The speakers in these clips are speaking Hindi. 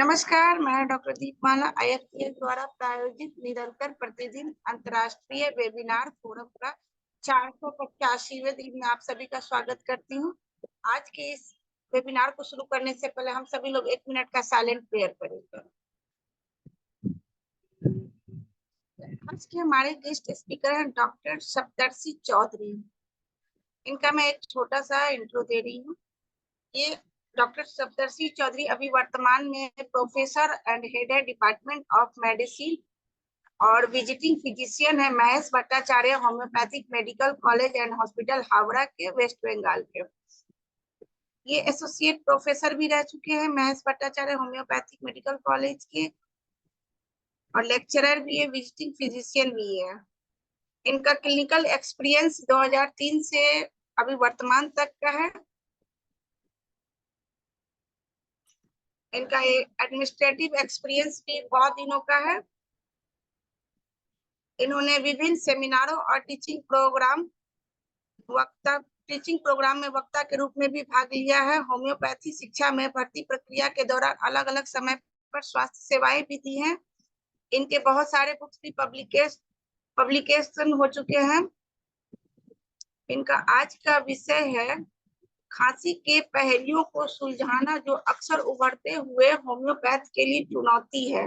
नमस्कार, मैं डॉक्टर दीपमाला IFPS द्वारा प्रायोजित निरंतर प्रतिदिन अंतर्राष्ट्रीय वेबिनार फोरम का 485वें दिन में आप सभी का स्वागत करती हूँ। आज के इस वेबिनार को शुरू करने से पहले हम सभी लोग 1 मिनट का साइलेंट प्रेयर करेंगे। आज के हमारे गेस्ट स्पीकर हैं डॉक्टर सप्तर्षि चौधरी। इनका मैं एक छोटा सा इंट्रो दे रही हूँ। ये डॉक्टर सप्तर्षि चौधरी अभी वर्तमान में प्रोफेसर एंड हेड है डिपार्टमेंट ऑफ मेडिसिन और विजिटिंग फिजिशियन है Mahesh Bhattacharya homeopathic medical college and hospital Howrah के वेस्ट बंगाल के। ये एसोसिएट प्रोफेसर भी रह चुके हैं Mahesh Bhattacharya homeopathic medical college के, और लेक्चरर भी है, विजिटिंग फिजिशियन भी है। इनका क्लिनिकल एक्सपीरियंस 2003 से अभी वर्तमान तक का है। इनका एडमिनिस्ट्रेटिव एक्सपीरियंस भी बहुत दिनों का है। इन्होंने विभिन्न सेमिनारों और टीचिंग प्रोग्राम में वक्ता के रूप में भी भाग लिया है। होम्योपैथी शिक्षा में भर्ती प्रक्रिया के दौरान अलग अलग समय पर स्वास्थ्य सेवाएं भी दी हैं। इनके बहुत सारे बुक्स भी पब्लिकेशन हो चुके हैं। इनका आज का विषय है खांसी के पहलुओं को सुलझाना जो अक्सर उभरते हुए होम्योपैथ के लिए चुनौती है।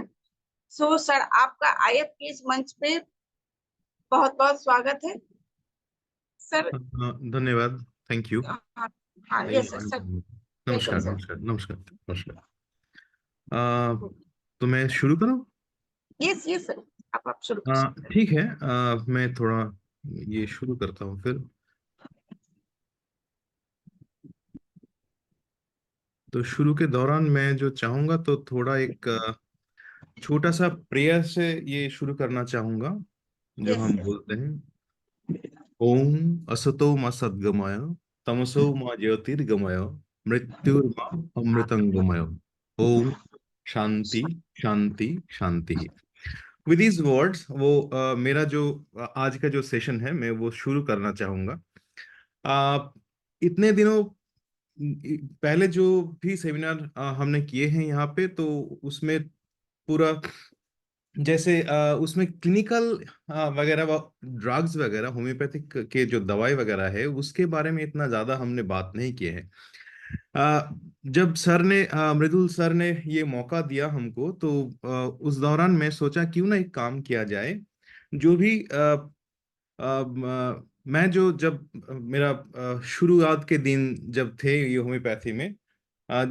सो सर, आपका IFPS मंच पे बहुत बहुत स्वागत है सर। धन्यवाद, थैंक यू। हाँ, यस सर। नमस्कार नमस्कार नमस्कार नमस्कार। तो मैं शुरू करूं? यस यस सर, आप शुरू कर सकते हैं। ठीक है। मैं थोड़ा ये शुरू करता हूं फिर। तो शुरू के दौरान मैं जो चाहूंगा तो थोड़ा एक छोटा सा प्रेयर से ये शुरू करना चाहूंगा, जो यस हम यस। बोलते हैं, ओम असतो मा सद्गमय तमसो मा ज्योतिर्गमय मृत्युर्मा अमृतंगमय। ओम शांति शांति शांति। विद these वर्ड्स वो मेरा जो आज का जो सेशन है मैं वो शुरू करना चाहूंगा। इतने दिनों पहले जो भी सेमिनार हमने किए हैं यहाँ पे, तो उसमें पूरा जैसे उसमें क्लिनिकल वगैरह ड्रग्स वगैरह होम्योपैथिक के जो दवाई वगैरह है उसके बारे में इतना ज्यादा हमने बात नहीं किए हैं। जब सर ने मृदुल सर ने ये मौका दिया हमको, तो उस दौरान मैं सोचा क्यों ना एक काम किया जाए। जो भी मैं जो जब मेरा शुरुआत के दिन जब थे ये होम्योपैथी में, आ,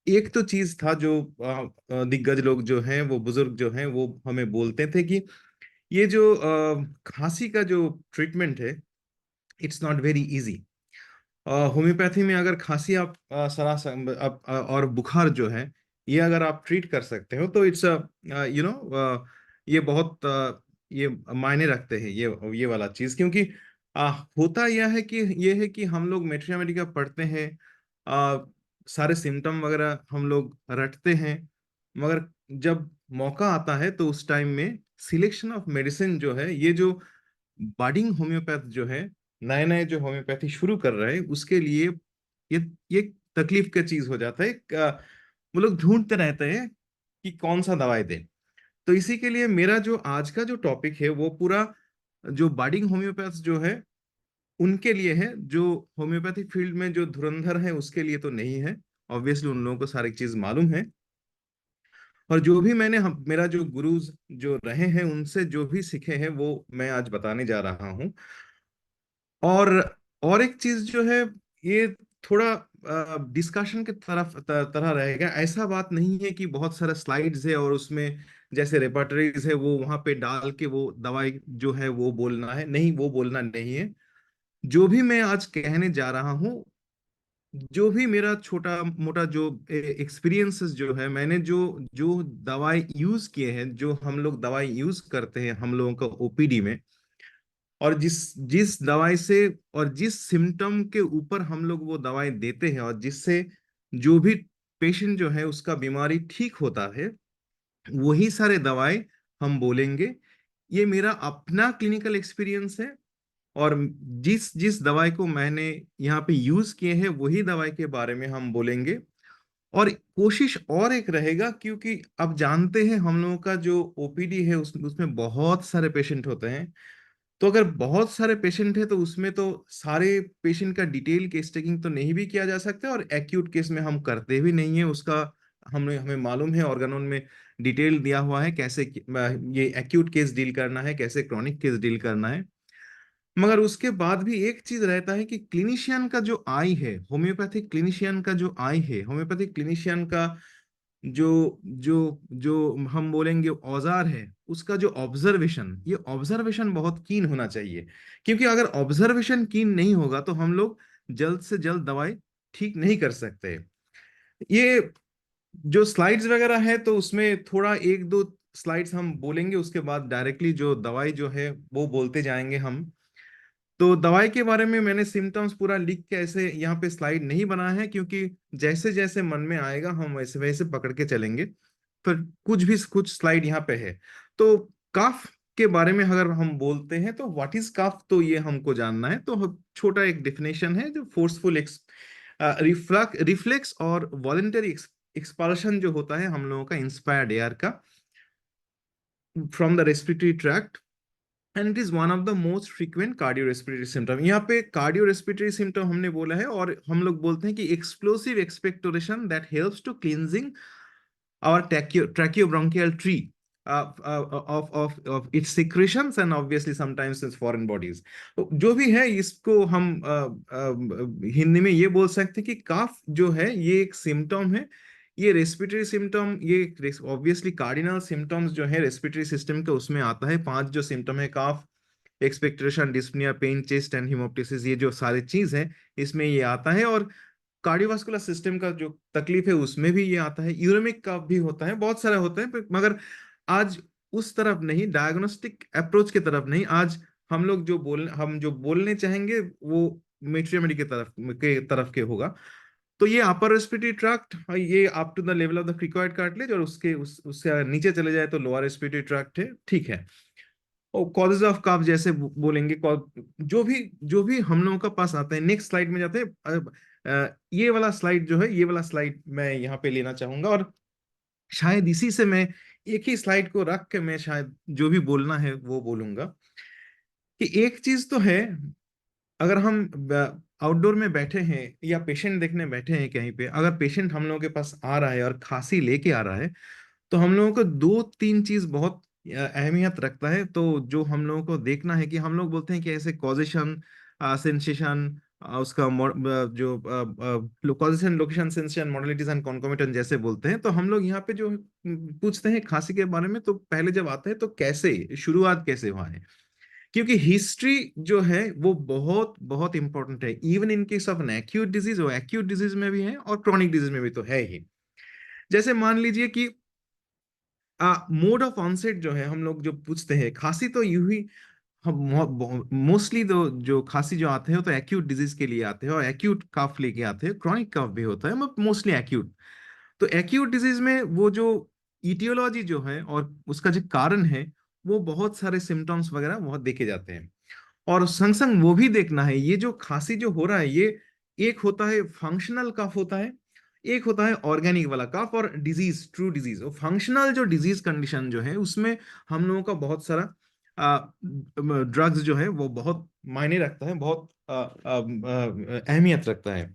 एक तो चीज था जो दिग्गज लोग जो हैं, वो बुजुर्ग जो हैं, वो हमें बोलते थे कि ये जो खांसी का जो ट्रीटमेंट है, it's not very easy. Homeopathy में अगर खांसी आप और बुखार जो है, ये अगर आप ट्रीट कर सकते हो तो इट्स ये बहुत ये मायने रखते हैं ये वाला चीज, क्योंकि होता यह है कि ये है कि हम लोग मेट्रिया मेडिका पढ़ते हैं, सारे सिम्टम वगैरह हम लोग रटते हैं, मगर जब मौका आता है तो उस टाइम में सिलेक्शन ऑफ मेडिसिन जो है, ये जो बाडिंग होम्योपैथ जो है, नए नए जो होम्योपैथी शुरू कर रहे हैं, उसके लिए ये ये तकलीफ का चीज हो जाता है। वो लोग ढूंढते रहते हैं कि कौन सा दवाई दें। तो इसी के लिए मेरा जो आज का जो टॉपिक है वो पूरा जो बाडिंग होम्योपैथ जो है उनके लिए है। जो होम्योपैथिक फील्ड में जो धुरंधर है उसके लिए तो नहीं है, ऑब्वियसली उन लोगों को सारी चीज मालूम है। और जो भी मेरा जो गुरुज जो रहे हैं उनसे जो भी सीखे हैं वो मैं आज बताने जा रहा हूँ। और और एक चीज जो है, ये थोड़ा डिस्कशन के तरह रहेगा। ऐसा बात नहीं है कि बहुत सारा स्लाइड्स है और उसमें जैसे रेपर्टरीज है वो वहां पे डाल के वो दवाई जो है वो बोलना है, नहीं, वो बोलना नहीं है। जो भी मैं आज कहने जा रहा हूँ, जो भी मेरा छोटा मोटा जो एक्सपीरियंसेस जो है, मैंने जो जो दवाई यूज किए हैं, जो हम लोग दवाई यूज करते हैं हम लोगों का OPD में, और जिस जिस दवाई से और जिस सिम्टम के ऊपर हम लोग वो दवाई देते हैं और जिससे जो भी पेशेंट जो है उसका बीमारी ठीक होता है, वही सारे दवाई हम बोलेंगे। ये मेरा अपना क्लिनिकल एक्सपीरियंस है, और जिस जिस दवाई को मैंने यहाँ पे यूज किए हैं वही दवाई के बारे में हम बोलेंगे। और कोशिश और एक रहेगा, क्योंकि अब जानते हैं हम लोगों का जो ओपीडी है उसमें बहुत सारे पेशेंट होते हैं। तो अगर बहुत सारे पेशेंट है तो उसमें तो सारे पेशेंट का डिटेल केस टेकिंग तो नहीं भी किया जा सकता, और एक्यूट केस में हम करते भी नहीं है उसका। हमें हमें मालूम है ऑर्गेनोन में डिटेल दिया हुआ है कैसे ये एक्यूट केस डील करना है, कैसे क्रॉनिक केस डील करना है। मगर उसके बाद भी एक चीज रहता है कि क्लिनिशियन का जो आई है, होम्योपैथिक क्लिनिशियन का जो आई है, होम्योपैथिक क्लिनिशियन का जो जो जो हम बोलेंगे औजार है, उसका जो ऑब्जर्वेशन, ये ऑब्जर्वेशन बहुत कीन होना चाहिए। क्योंकि अगर ऑब्जर्वेशन कीन नहीं होगा तो हम लोग जल्द से जल्द दवाई ठीक नहीं कर सकते। ये जो स्लाइड्स वगैरह है तो उसमें थोड़ा एक दो स्लाइड्स हम बोलेंगे, उसके बाद डायरेक्टली जो दवाई जो है वो बोलते जाएंगे हम। तो दवाई के बारे में मैंने सिम्टम्स पूरा लिख के ऐसे यहाँ पे स्लाइड नहीं बनाया है, क्योंकि जैसे जैसे मन में आएगा हम वैसे वैसे पकड़ के चलेंगे। पर कुछ स्लाइड यहाँ पे है। तो कफ के बारे में अगर हम बोलते हैं तो व्हाट इज कफ, तो ये हमको जानना है। तो छोटा एक डेफिनेशन है, जो फोर्सफुल रिफ्लेक्स और वॉलेंटरी एक्सपल्शन जो होता है हम लोगों का इंस्पायर्ड एयर का from the respiratory tract, and it is one of the most frequent cardio respiratory symptom. यहाँ पे कार्डियो रेस्पिरेटरी सिम्टम हमने बोला है, और हम लोग बोलते हैं कि explosive expectoration that helps to cleansing our tracheobronchial tree of its secretions and obviously sometimes its foreign bodies। तो जो भी है इसको हम हिंदी में ये बोल सकते हैं कि काफ जो है ये एक सिम्टम है। ये रेस्पिरेटरी सिम्टम, ये ऑब्वियसली कार्डिनल सिम्टम्स जो है रेस्पिरेटरी सिस्टम के उसमें आता है। पांच जो सिम्टम है, cough, expectoration, dyspnoea, pain, chest and haemoptysis, ये जो सारी चीज है इसमें ये आता है। और कार्डियोवास्कुलर सिस्टम का जो तकलीफ है उसमें भी ये आता है। यूरेमिक का भी होता है, बहुत सारा होता है, मगर आज उस तरफ नहीं, डायग्नोस्टिक अप्रोच की तरफ नहीं। आज हम जो बोलने चाहेंगे वो मेट्रियोमेडी के तरफ के होगा। तो ये अपर रेस्पिरेटरी ट्रैक्ट, ये up to the level of the cricoid cartilage, और उससे अगर नीचे चले जाए तो लोअर रेस्पिरेटरी ट्रैक्ट है, ठीक है। और कॉजेज ऑफ कफ जैसे बोलेंगे, जो भी हम लोगों का पास आता है। नेक्स्ट स्लाइड में जाते हैं। ये वाला स्लाइड जो है, ये वाला स्लाइड मैं यहाँ पे लेना चाहूंगा, और शायद इसी से मैं एक ही स्लाइड को रख के मैं शायद जो भी बोलना है वो बोलूंगा। कि एक चीज तो है, अगर हम आउटडोर में बैठे हैं या पेशेंट देखने बैठे हैं कहीं पे, अगर पेशेंट हम लोगों के पास आ रहा है और खांसी लेके आ रहा है, तो हम लोगों को दो तीन चीज बहुत अहमियत रखता है। तो जो हम लोगों को देखना है कि हम लोग बोलते हैं कि ऐसे कॉजेशन, सेंसेशन, उसका जो causation, location, sensation, modalities and concomitant जैसे बोलते हैं। तो हम लोग यहाँ पे जो पूछते हैं खांसी के बारे में, तो पहले जब आते हैं तो कैसे शुरुआत कैसे हुआ है। क्योंकि हिस्ट्री जो है वो बहुत बहुत इंपॉर्टेंट है। Even in case of an acute disease, वो एक्यूट डिजीज में भी है और क्रॉनिक डिजीज में भी तो है ही। जैसे मान लीजिए कि मोड ऑफ ऑनसेट जो है, हम लोग जो पूछते हैं खांसी, तो यूं ही हम मोस्टली तो जो खांसी जो आते हैं वो तो एक्यूट डिजीज के लिए आते हैं, और एक्यूट कफ लेके आते हैं। क्रॉनिक कफ भी होता है, मगर मोस्टली एक्यूट। तो एक्यूट डिजीज में वो जो इटियोलॉजी जो है और उसका जो कारण है, वो बहुत सारे सिम्टम्स वगैरह बहुत देखे जाते हैं। और संग संग वो भी देखना है, ये जो खांसी जो हो रहा है, ये एक होता है फंक्शनल कफ होता है, एक होता है ऑर्गेनिक वाला कफ, और डिजीज, ट्रू डिजीज। और फंक्शनल जो डिजीज कंडीशन जो है उसमें हम लोगों का बहुत सारा ड्रग्स जो है वो बहुत मायने रखता है, बहुत अहमियत रखता है।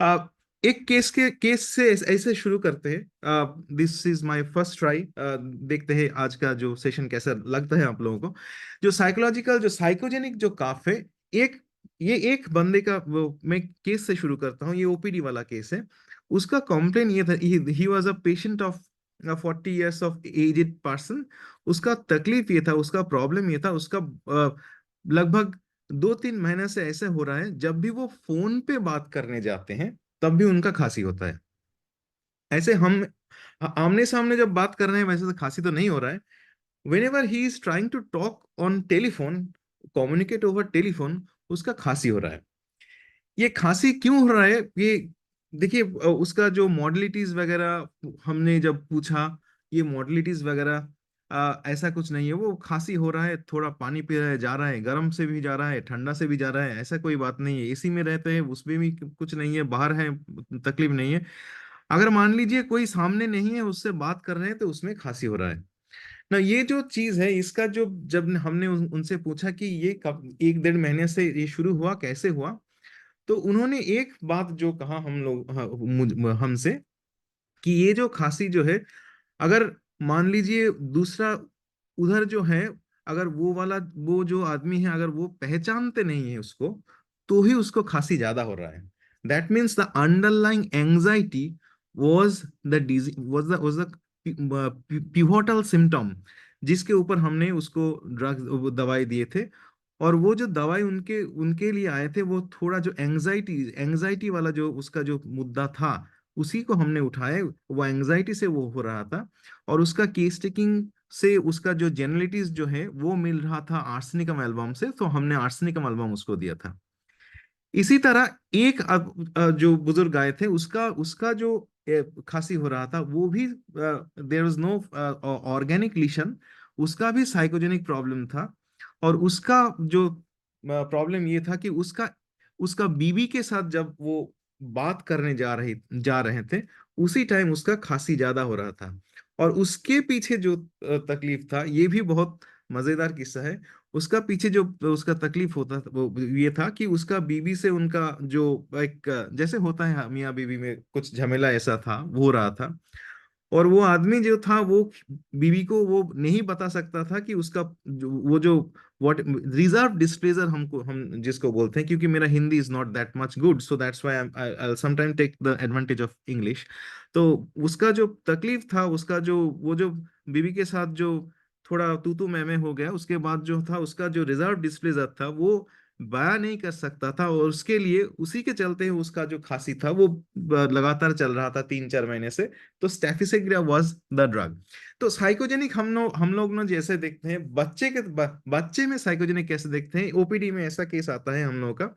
अ, एक केस से ऐसे शुरू करते हैं। This is my first try. देखते हैं आज का जो सेशन कैसा लगता है आप लोगों को। जो साइकोलॉजिकल, जो साइकोजेनिक जो काफ है, एक ये एक बंदे का, वो मैं केस से शुरू करता हूँ। ये ओपीडी वाला केस है। उसका कंप्लेन ये था, he was a patient of 40 years of aged person. उसका तकलीफ ये था, उसका प्रॉब्लम ये था, उसका लगभग 2-3 महीने से ऐसे हो रहा है, जब भी वो फोन पे बात करने जाते हैं तब भी उनका खांसी होता है। ऐसे हम आमने सामने जब बात कर रहे हैं वैसे तो खांसी तो नहीं हो रहा है। whenever he is trying to talk on telephone, communicate over telephone, उसका खांसी हो रहा है। ये खांसी क्यों हो रहा है, ये देखिए। उसका जो मॉडलिटीज वगैरह हमने जब पूछा, ये मॉडलिटीज वगैरह ऐसा कुछ नहीं है। वो खांसी हो रहा है, थोड़ा पानी पी रहा है, जा रहा है, गर्म से भी जा रहा है, ठंडा से भी जा रहा है, ऐसा कोई बात नहीं है। एसी में रहते हैं उसमें भी कुछ नहीं है, बाहर है तकलीफ नहीं है। अगर मान लीजिए कोई सामने नहीं है, उससे बात कर रहे हैं, तो उसमें खांसी हो रहा है ना। ये जो चीज है इसका, जो जब हमने उनसे पूछा कि ये कब, 1 डेढ़ महीने से ये शुरू हुआ, कैसे हुआ, तो उन्होंने एक बात जो कहा हम लोग, हमसे, कि ये जो खांसी जो है, अगर मान लीजिए दूसरा उधर जो है, अगर वो वाला, वो जो आदमी है, अगर वो पहचानते नहीं है उसको, तो ही उसको खांसी ज्यादा हो रहा है। That means the underlying anxiety was the disease, was the pivotal symptom, जिसके ऊपर हमने उसको ड्रग दवाई दिए थे। और वो जो दवाई उनके उनके लिए आए थे, वो थोड़ा जो एंजाइटी एंजाइटी वाला जो उसका जो मुद्दा था, उसी को हमने उठाया। वो एंजाइटी से वो हो रहा था, और उसका केस टेकिंग से उसका जो जेनरलिटीज जो है वो मिल रहा था आर्सेनिकम एल्बम से, तो हमने आर्सेनिकम एल्बम उसको दिया था। इसी तरह एक जो बुजुर्ग आए थे, उसका उसका जो खांसी हो रहा था, वो भी there was no organic lesion, उसका भी साइकोजेनिक प्रॉब्लम था। और उसका जो प्रॉब्लम ये था कि उसका उसका बीवी के साथ जब वो बात करने जा रहे थे, उसी टाइम उसका खांसी ज्यादा हो रहा था। और उसके पीछे जो तकलीफ था, ये भी बहुत मजेदार किस्सा है। उसका पीछे जो उसका तकलीफ होता था, वो ये था कि उसका बीवी से उनका जो एक, जैसे होता है मियाँ बीवी में कुछ झमेला ऐसा था, वो हो रहा था। और वो आदमी जो था, वो बीवी को वो नहीं बता सकता था कि उसका वो जो व्हाट रिजर्व डिस्प्लेजर हम जिसको बोलते हैं, क्योंकि मेरा Hindi is not that much good, so that's why I sometime take the advantage of English. तो उसका जो तकलीफ था, उसका जो वो जो बीवी के साथ जो थोड़ा तू तू मैं हो गया, उसके बाद जो था उसका जो रिजर्व डिस्प्लेजर था, वो बयां नहीं कर सकता था। और उसके लिए, उसी के चलते उसका जो खांसी था वो लगातार चल रहा था 3 4 महीने से। तो स्टेफिसेग्रिया वाज द ड्रग। तो साइकोजेनिक हम लोग ना जैसे देखते हैं बच्चे के बच्चे में साइकोजेनिक कैसे देखते हैं, ओपीडी में ऐसा केस आता है हम लोगों का।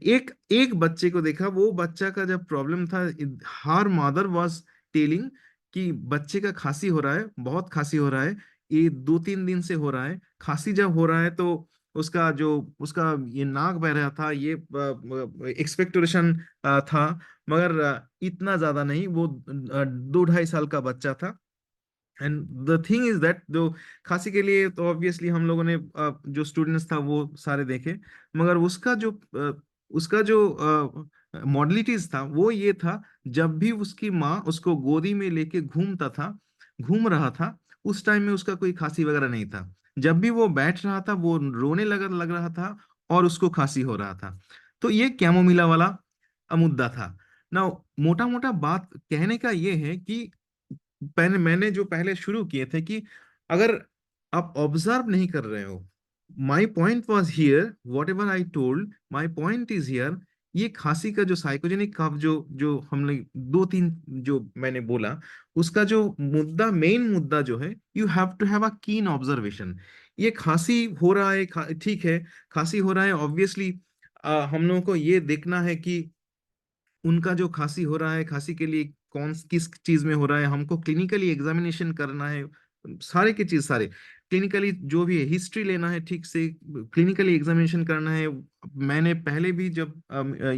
एक एक बच्चे को देखा, वो बच्चा का जब प्रॉब्लम था, हर मदर वाज टेलिंग कि बच्चे का खांसी हो रहा है, बहुत खांसी हो रहा है, ये 2 3 दिन से हो रहा है। खांसी जब हो रहा है तो उसका ये नाक बह रहा था, ये एक्सपेक्टोरेशन था, मगर इतना ज्यादा नहीं। वो 2 2.5 साल का बच्चा था। And the thing is that, जो खांसी के लिए तो ऑब्वियसली हम लोगों ने जो स्टूडेंट्स था वो सारे देखे, मगर उसका जो मॉडलिटीज था, वो ये था, जब भी उसकी माँ उसको गोदी में लेके घूम रहा था, उस टाइम में उसका कोई खांसी वगैरह नहीं था। जब भी वो बैठ रहा था, वो रोने लग रहा था, और उसको खांसी हो रहा था। तो ये कैमोमिला वाला मुद्दा था ना। मोटा मोटा बात कहने का ये है कि मैंने जो पहले शुरू किए थे कि अगर आप ऑब्जर्व नहीं कर रहे हो, my point was here, what ever I told, my point is here. ये खांसी का जो साइकोजेनिक कफ जो जो हमने 2 3 जो मैंने बोला, उसका जो मुद्दा, मेन मुद्दा जो है, you have to have a keen observation. ये खांसी हो रहा है, ठीक है, खांसी हो रहा है, ऑब्वियसली हम लोगों को ये देखना है कि उनका जो खांसी हो रहा है, खांसी के लिए कौन किस चीज में हो रहा है, हमको क्लिनिकली एग्जामिनेशन करना है। सारे की चीज सारे क्लिनिकली जो भी है, हिस्ट्री लेना है ठीक से, क्लिनिकली एग्जामिनेशन करना है। मैंने पहले भी जब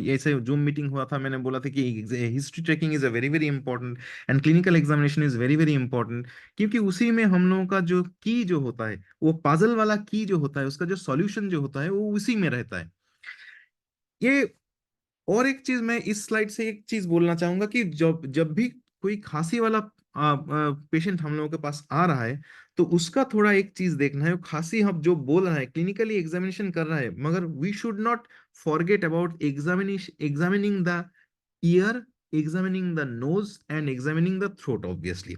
ऐसे जूम मीटिंग हुआ था, मैंने बोला था कि history checking is a very very important, and clinical examination is very very important. क्योंकि उसी में हम लोगों का जो की जो होता है, वो पजल वाला की जो होता है, उसका जो सॉल्यूशन जो होता है, वो उसी में रहता है। ये और एक चीज, मैं इस स्लाइड से एक चीज बोलना चाहूंगा कि जब जब भी कोई खांसी वाला पेशेंट हम लोगों के पास आ रहा है, तो उसका थोड़ा एक चीज देखना है। वो खांसी हम जो बोल रहा है, क्लिनिकली एग्जामिनेशन कर रहा है, मगर we should not forget about examining the ear, examining the nose, and examining the throat obviously.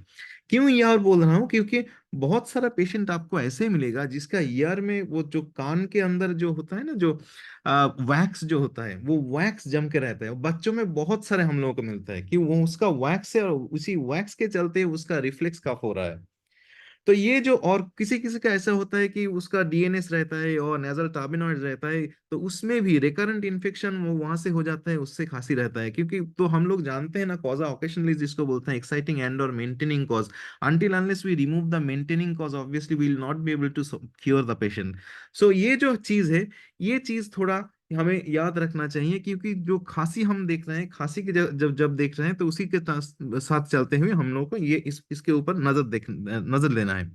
क्यों ईयर बोल रहा हूँ? क्योंकि बहुत सारा पेशेंट आपको ऐसे मिलेगा जिसका ईयर में, वो जो कान के अंदर जो होता है ना, जो वैक्स जो होता है, वो वैक्स जम के रहता है। बच्चों में बहुत सारे हम लोगों को मिलता है कि वो उसका वैक्स है, और उसी वैक्स के चलते उसका रिफ्लेक्स कफ हो रहा है। तो ये जो, और किसी किसी का ऐसा होता है कि उसका डीएनएस रहता है और नेजल टार्बिनॉइड रहता है, तो उसमें भी रिकरेंट इन्फेक्शन वो वहां से हो जाता है, उससे खांसी रहता है। क्योंकि तो हम लोग जानते हैं ना, कॉजा ओकेशनली जिसको बोलते हैं, एक्साइटिंग एंड और maintaining cause. Until unless we remove the maintaining cause, obviously we will not be able to cure the patient. So ये जो चीज है, ये चीज थोड़ा हमें याद रखना चाहिए, क्योंकि जो खांसी हम देख रहे हैं, खांसी के जब जब जब देख रहे हैं तो उसी के साथ चलते हुए हम लोग को ये इसके ऊपर नजर देना है।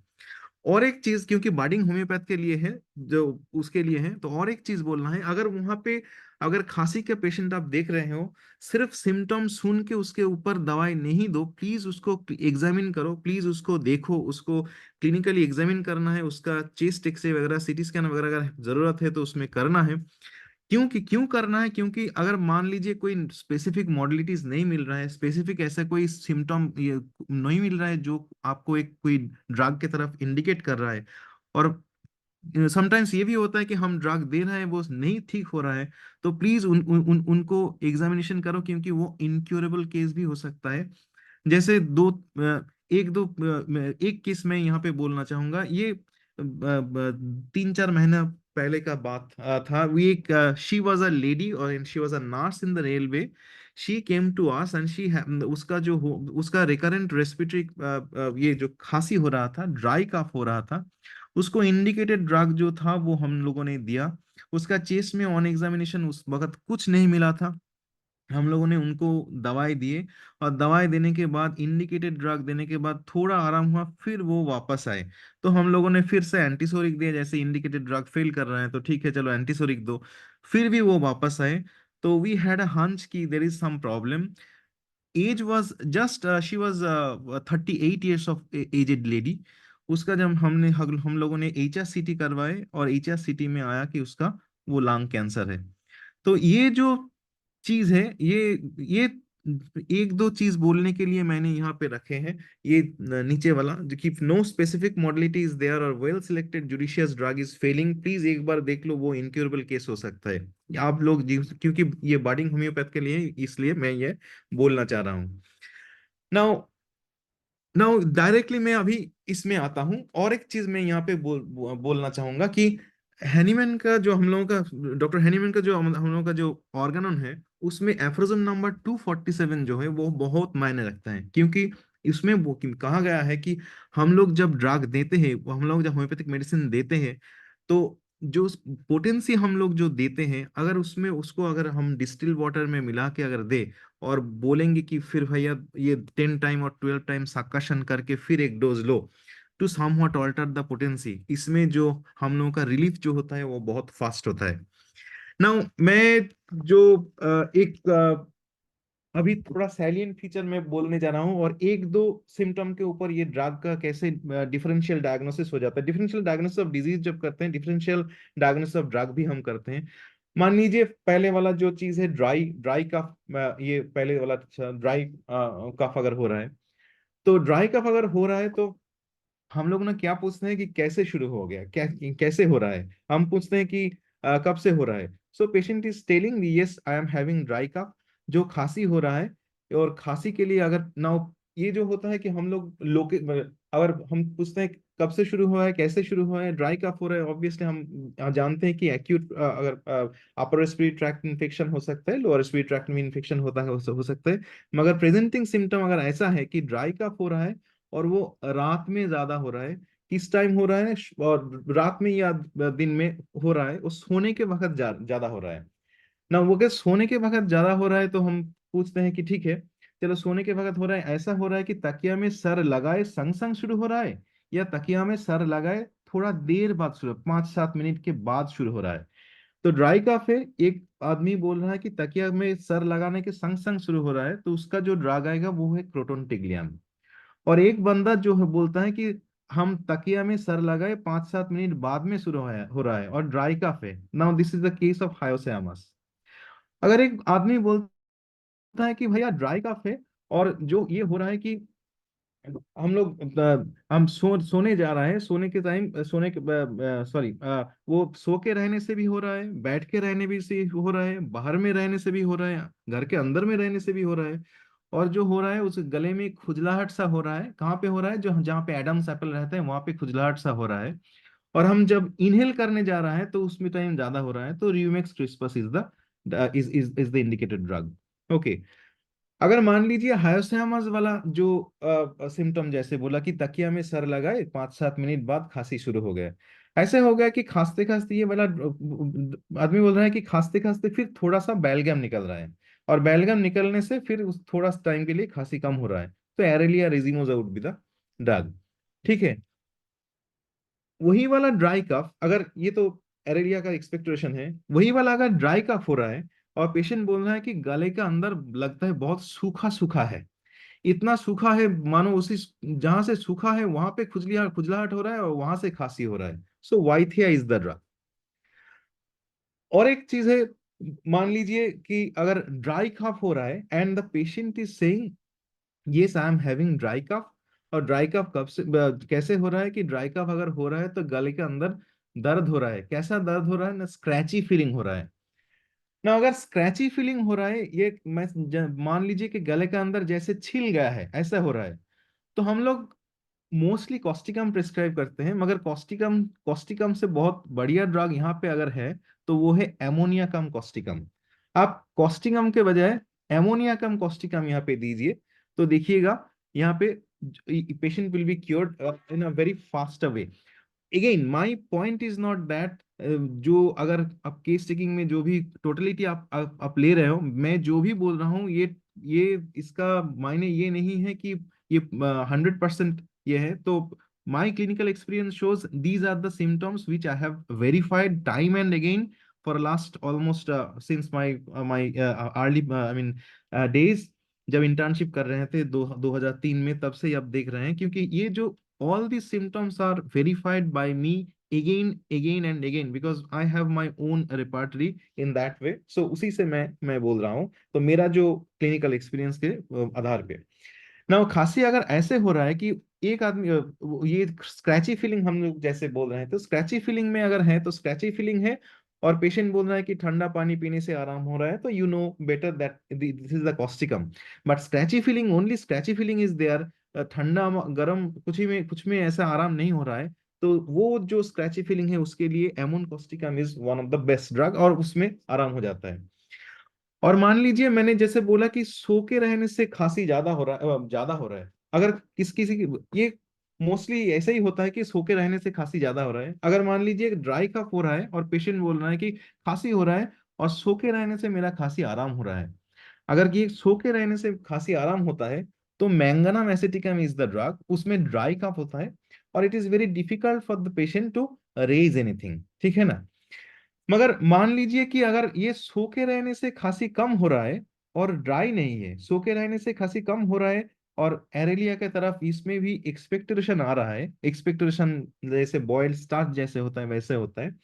और एक चीज, क्योंकि बाडिंग होम्योपैथ के लिए है, जो उसके लिए है, तो और एक चीज बोलना है, अगर वहां पे अगर खांसी के पेशेंट आप देख रहे हो, सिर्फ सिम्टम सुन के उसके ऊपर दवाई नहीं दो, प्लीज उसको एग्जामिन करो, प्लीज उसको देखो, उसको क्लिनिकली एग्जामिन करना है, उसका चेस्ट एक्सरे वगैरह, सीटी स्कैन वगैरह अगर जरूरत है तो उसमें करना है। क्यों करना है? क्योंकि अगर मान लीजिए कोई स्पेसिफिक मॉडलिटीज नहीं मिल रहा है, स्पेसिफिक ऐसा कोई सिम्टम ये नहीं मिल रहा है जो आपको एक कोई ड्रग की तरफ इंडिकेट कर रहा है, और समटाइम्स ये भी होता है कि हम ड्रग दे रहे हैं, वो नहीं ठीक हो रहा है, तो प्लीज उनको एग्जामिनेशन करो, क्योंकि वो इनक्योरेबल केस भी हो सकता है। जैसे एक केस मैं यहाँ पे बोलना चाहूंगा, ये 3-4 महीना पहले का बात था। वी एक शी वॉज अ लेडी और she was a nurse in the railway. She came to us and उसका उसका रिकरेंट रेस्पिरेटरी ये जो खांसी हो रहा था, ड्राई कफ हो रहा था, उसको इंडिकेटेड ड्रग जो था वो हम लोगों ने दिया। उसका चेस्ट में ऑन एग्जामिनेशन उस वक्त कुछ नहीं मिला था, हम लोगों ने उनको दवाई दिए, और दवाई देने के बाद, इंडिकेटेड ड्रग देने के बाद थोड़ा आराम हुआ, फिर वो वापस आए। तो हम लोगों ने फिर से एंटीसोरिक दिया, जैसे इंडिकेटेड ड्रग फेल कर रहे हैं तो ठीक है चलो एंटीसोरिक दो, फिर भी वो वापस आए। तो वी हैड अ हंच कि there is some problem. Age was just she was 38 years of aged lady. उसका जब हम लोगों ने HRCT करवाए, और HRCT में आया कि उसका वो लंग कैंसर है। तो ये जो चीज है, ये एक दो चीज बोलने के लिए मैंने यहाँ पे रखे हैं। ये नीचे वाला जो कि no specific modality is there और well selected judicious drug is failing, please एक बार देख लो, वो इनक्योरेबल केस हो सकता है। आप लोग क्योंकि ये बाडिंग होम्योपैथ के लिए, इसलिए मैं ये बोलना चाह रहा हूँ। नाउ नाउ डायरेक्टली मैं अभी इसमें आता हूँ, और एक चीज मैं यहाँ पे बोलना चाहूंगा कि हैनीमैन का जो हम लोगों का, डॉक्टर हैनीमैन का जो हम लोगों का जो ऑर्गेनोन है, उसमें एफ्रोजम नंबर 247 जो है वो बहुत मायने रखता है, क्योंकि इसमें वो कहा गया है कि हम लोग जब ड्रग देते हैं, हम लोग जब होम्योपैथिक मेडिसिन देते हैं, तो जो पोटेंसी हम लोग जो देते हैं, अगर उसमें उसको अगर हम डिस्टिल वाटर में मिला के अगर दे, और बोलेंगे कि फिर भैया ये 10 टाइम और 12 टाइम सक्शन करके फिर एक डोज लो, to somewhat alter the potency, इसमें जो हम लोगों का रिलीफ जो होता है वो बहुत फास्ट होता है। नाउ मैं जो एक अभी थोड़ा सैलियंट फीचर मैं बोलने जा रहा हूँ, और एक दो सिम्टम के ऊपर ये ड्रग का कैसे डिफरेंशियल डायग्नोसिस हो जाता है। डिफरेंशियल डायग्नोसिस ऑफ डिजीज जब करते हैं, डिफरेंशियल डायग्नोसिस ऑफ ड्रग भी हम करते हैं। मान लीजिए पहले वाला जो चीज है, ड्राई ड्राई कफ, ये पहले वाला ड्राई कफ अगर हो रहा है, तो ड्राई कफ अगर हो रहा है तो हम लोग ना क्या पूछते हैं कि कैसे शुरू हो गया, कैसे हो रहा है, हम पूछते हैं कि कब से हो रहा है। So patient is telling yes I am having dry cough, जो खांसी हो रहा है। और खांसी के लिए अगर नाउ ये जो होता है कि हम लोग अगर हम पूछते हैं कब से शुरू हुआ है, कैसे शुरू हुआ है, ड्राई कफ हो रहा है, ऑब्वियसली हम जानते हैं कि एक्यूट अगर अपर रेस्पिरेटरी ट्रैक्ट इन्फेक्शन हो सकता है, लोअर रेस्पिरेटरी ट्रैक्ट में इन्फेक्शन होता है, हो सकता है। मगर प्रेजेंटिंग सिम्टम अगर ऐसा है कि ड्राई कफ हो रहा है, और वो रात में ज्यादा हो रहा है, किस टाइम हो रहा है, और रात में या दिन में हो रहा है, वो सोने के वक्त ज्यादा हो रहा है ना, वो अगर सोने के वक्त ज्यादा हो रहा है तो हम पूछते हैं कि ठीक है चलो, सोने के वक्त हो रहा है, ऐसा हो रहा है कि तकिया में सर लगाए संग संग शुरू हो रहा है, या तकिया में सर लगाए थोड़ा देर बाद शुरू, 5-7 मिनट के बाद शुरू हो रहा है। तो ड्राई कफ है, एक आदमी बोल रहा है कि तकिया में सर लगाने के संग संग शुरू हो रहा है, तो उसका जो ड्रग आएगा वो है क्रोटोन टिग्लियम। और एक बंदा जो है बोलता है कि हम तकिया में सर लगाए 5-7 मिनट बाद में शुरू हो रहा है और ड्राई कफ है। Now this is the case of hyoscyamus. अगर एक आदमी बोलता है कि भैया ड्राई कफ है, और जो ये हो रहा है कि हम लोग हम सोने जा रहे हैं, सोने के टाइम, सोने के सॉरी, वो सो के रहने से भी हो रहा है, बैठ के रहने भी से हो रहा है, बाहर में रहने से भी हो रहा है, घर के अंदर में रहने से भी हो रहा है। और जो हो रहा है उस गले में खुजलाहट सा हो रहा है, कहाँ पे हो रहा है, जो जहाँ पे एडम्स एप्पल रहते हैं वहां पे खुजलाहट सा हो रहा है। और हम जब इनहेल करने जा रहा है तो उसमें टाइम ज्यादा हो रहा है, तो rumex crispus is the indicated drug. Okay. अगर मान लीजिए हायोसैमस वाला जो सिम्टम, जैसे बोला कि तकिया में सर लगाए 5-7 मिनट बाद खांसी शुरू हो गया, ऐसे हो गया कि खांसते खांसते ये वाला आदमी बोल रहा है कि खांसते खांसते फिर थोड़ा सा बैलगम निकल रहा है, और बैलगम निकलने से फिर उस थोड़ा टाइम के लिए खांसी कम हो रहा है, तो aralia रेजिनोजा would be the drug. ठीक है। वही वाला ड्राई कफ, अगर ये तो एरेलिया का एक्सपेक्टोरेशन है, वही वाला अगर ड्राई कफ हो रहा है और पेशेंट बोल रहा है कि गले का अंदर लगता है बहुत सूखा सूखा है, इतना सूखा है मानो उसी जहां से सूखा है वहां पे खुजलियाहट खुजलाहट हो रहा है और वहां से खांसी हो रहा है, सो वाइथिया इज द ड्रग। और एक चीज है, मान लीजिए कि अगर ड्राई कफ हो रहा है and the patient is saying yes I am having dry cough, और ड्राई कफ कब से कैसे हो रहा है कि ड्राई कफ अगर हो रहा है तो गले के अंदर दर्द हो रहा है, कैसा दर्द हो रहा है ना, स्क्रैची फीलिंग हो रहा है ना। अगर स्क्रैची फीलिंग हो रहा है, ये मान लीजिए कि गले के अंदर जैसे छिल गया है ऐसा हो रहा है, तो हम लोग मोस्टली कॉस्टिकम प्रिस्क्राइब करते हैं, मगर कॉस्टिकम कॉस्टिकम से बहुत बढ़िया ड्रग यहाँ पे अगर है तो वो है एमोनिया कम कॉस्टिकम। आप कॉस्टिकम के बजाय एमोनिया कम कॉस्टिकम यहाँ पे दीजिए, तो देखिएगा यहाँ पे patient will be cured in a very fast way. Again my point is not that, जो अगर आप केस टेकिंग में जो भी टोटलिटी आप ले रहे हो, मैं जो भी बोल रहा हूँ ये इसका मायने ये नहीं है कि ये 100% ये है। तो my clinical experience shows these are the symptoms which I have verified time and again for last almost since my my early I mean days, जब इंटर्नशिप कर रहे थे 2003 में, तब से अब देख रहे हैं, क्योंकि ये जो all these symptoms are verified by me again and again because I have my own repertory in that way, so उसी से मैं बोल रहा हूँ, तो मेरा जो क्लिनिकल एक्सपीरियंस के आधार पे ना, खांसी अगर ऐसे हो रहा है कि एक आदमी ये स्क्रैची फीलिंग हम लोग जैसे बोल रहे हैं, तो स्क्रैची फीलिंग में अगर है तो स्क्रैची फीलिंग है, और पेशेंट बोल रहा है कि ठंडा पानी पीने से आराम हो रहा है, तो you know better that this is the causticum. But scratchy feeling, only scratchy feeling is there, ठंडा गर्म कुछ में ऐसा आराम नहीं हो रहा है, तो वो जो स्क्रैची फीलिंग है उसके लिए ammon causticum is one of the best drug, और उसमें आराम हो जाता है। और मान लीजिए मैंने जैसे बोला कि सो के रहने से खांसी ज्यादा हो रहा है, अगर किसी की ये मोस्टली ऐसा ही होता है कि सो के रहने से खांसी ज्यादा हो रहा है, अगर मान लीजिए ड्राई कफ हो रहा है और पेशेंट बोल रहा है कि खांसी हो रहा है और सो के रहने से मेरा खांसी आराम हो रहा है, अगर ये सो के रहने से खांसी आराम होता है तो manganum aceticum is the drug, उसमें ड्राई कफ होता है और it is very difficult for the patient to raise anything, ठीक है ना। मगर मान लीजिए कि अगर ये सो के रहने से खांसी कम हो रहा है और ड्राई नहीं है, सो के रहने से खांसी कम हो रहा है और एरेलिया के तरफ इसमें भी एक्सपेक्टोरेशन आ रहा है, एक्सपेक्टोरेशन जैसे बॉयल्ड स्टार्च जैसे होता है वैसे होता है,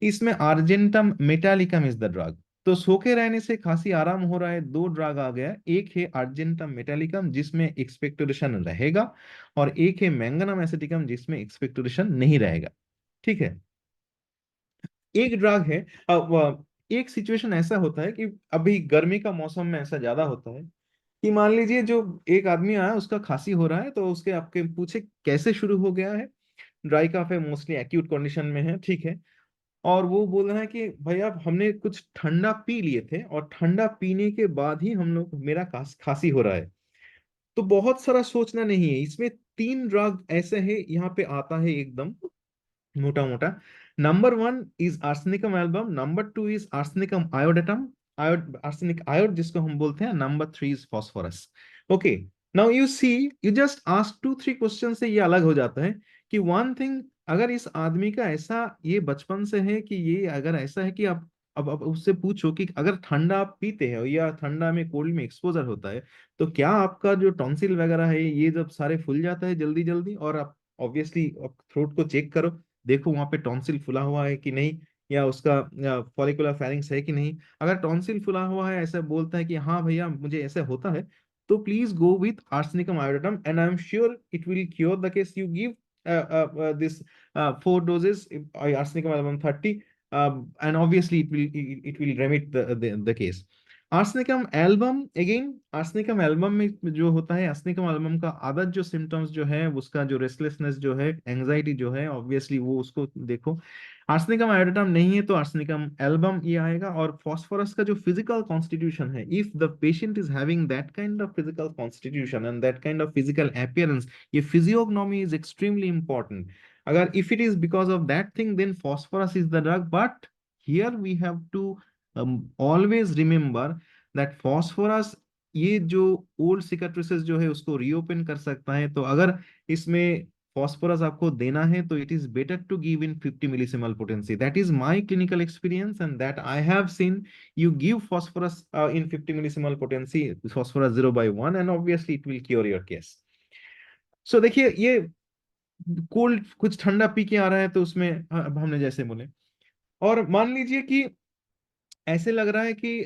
इसमें argentum metallicum is the drug. तो सो के रहने से खांसी आराम हो रहा है, दो ड्रग आ गया, एक है आर्जेंटम मेटालिकम जिसमें एक्सपेक्टोरेशन रहेगा, और एक है मैंगनम एसिटिकम जिसमें एक्सपेक्टोरेशन नहीं रहेगा। ठीक है। एक ड्रग है। अब एक सिचुएशन ऐसा होता है कि अभी गर्मी का मौसम में ऐसा ज्यादा होता है कि मान लीजिए जो एक आदमी आया उसका खांसी हो रहा है, तो उसके आपके पूछे कैसे शुरू हो गया है, ड्राई कफ है, मोस्टली एक्यूट कंडीशन में है, ठीक है। और वो बोल रहा है कि भैया हमने कुछ ठंडा पी लिए थे और ठंडा पीने के बाद ही हम लोग मेरा खांसी हो रहा है। तो बहुत सारा सोचना नहीं है इसमें, तीन ड्रग ऐसे है यहाँ पे आता है एकदम मोटा मोटा। Number one is arsenicum album, number two is arsenicum iodatum, arsenic iod जिसको हम बोलते हैं, number three is phosphorus. Okay, now you see, you just ask 2-3 question से ये अलग हो जाता है कि वन थिंग, अगर इस आदमी का ऐसा ये बचपन से है कि ये अगर ऐसा है कि आप अब उससे पूछो कि अगर ठंडा आप पीते हैं या ठंडा में कोल्ड में एक्सपोजर होता है, तो क्या आपका जो टॉन्सिल वगैरह है ये जब सारे फूल जाता है जल्दी जल्दी, और आप ऑब्वियसली थ्रोट को चेक करो, देखो वहां पे टॉन्सिल फुला हुआ है कि नहीं, या उसका फॉलिकुलर फेरिंग्स है कि नहीं। अगर टॉन्सिल फुला हुआ है, ऐसा बोलता है कि हाँ भैया मुझे ऐसा होता है, तो please go with arsenicum iodatum and I am sure it will cure the case. You give this 4 doses arsenicum aluminum 30, and obviously it will remit the case. Arsenicum album, again arsenicum album में जो होता है, आर्सेनिकम एल्बम का आदत जो सिम्टम्स जो है, उसका जो रेस्टलेसनेस जो है, एंजाइटी जो है, ऑब्वियसली वो उसको देखो। आर्सेनिकम आयोडेटम नहीं है तो आर्सेनिकम एल्बम ये आएगा। और फॉस्फोरस का जो फिजिकल कॉन्स्टिट्यूशन है, if the patient is having that kind of physical constitution and that kind of physical appearance, ये फिजियोग्नोमी इज एक्सट्रीमली इंपॉर्टेंट। अगर if it is because of that thing, then phosphorus is the drug. But here we have to always remember that phosphorus, ये जो ओल्ड सिकाट्रिसेस जो है उसको रीओपन कर सकता है। तो अगर इसमें फॉस्फोरस आपको देना है तो it is better to give in 50 millesimal potency. That is my clinical experience and that I have seen. You give phosphorus in 50 millesimal potency, phosphorus 0/1, and obviously it will cure your case. So देखिए, ये कोल्ड कुछ ठंडा पी के आ रहा है तो उसमें अब हमने जैसे बोले, और मान लीजिए कि ऐसे लग रहा है कि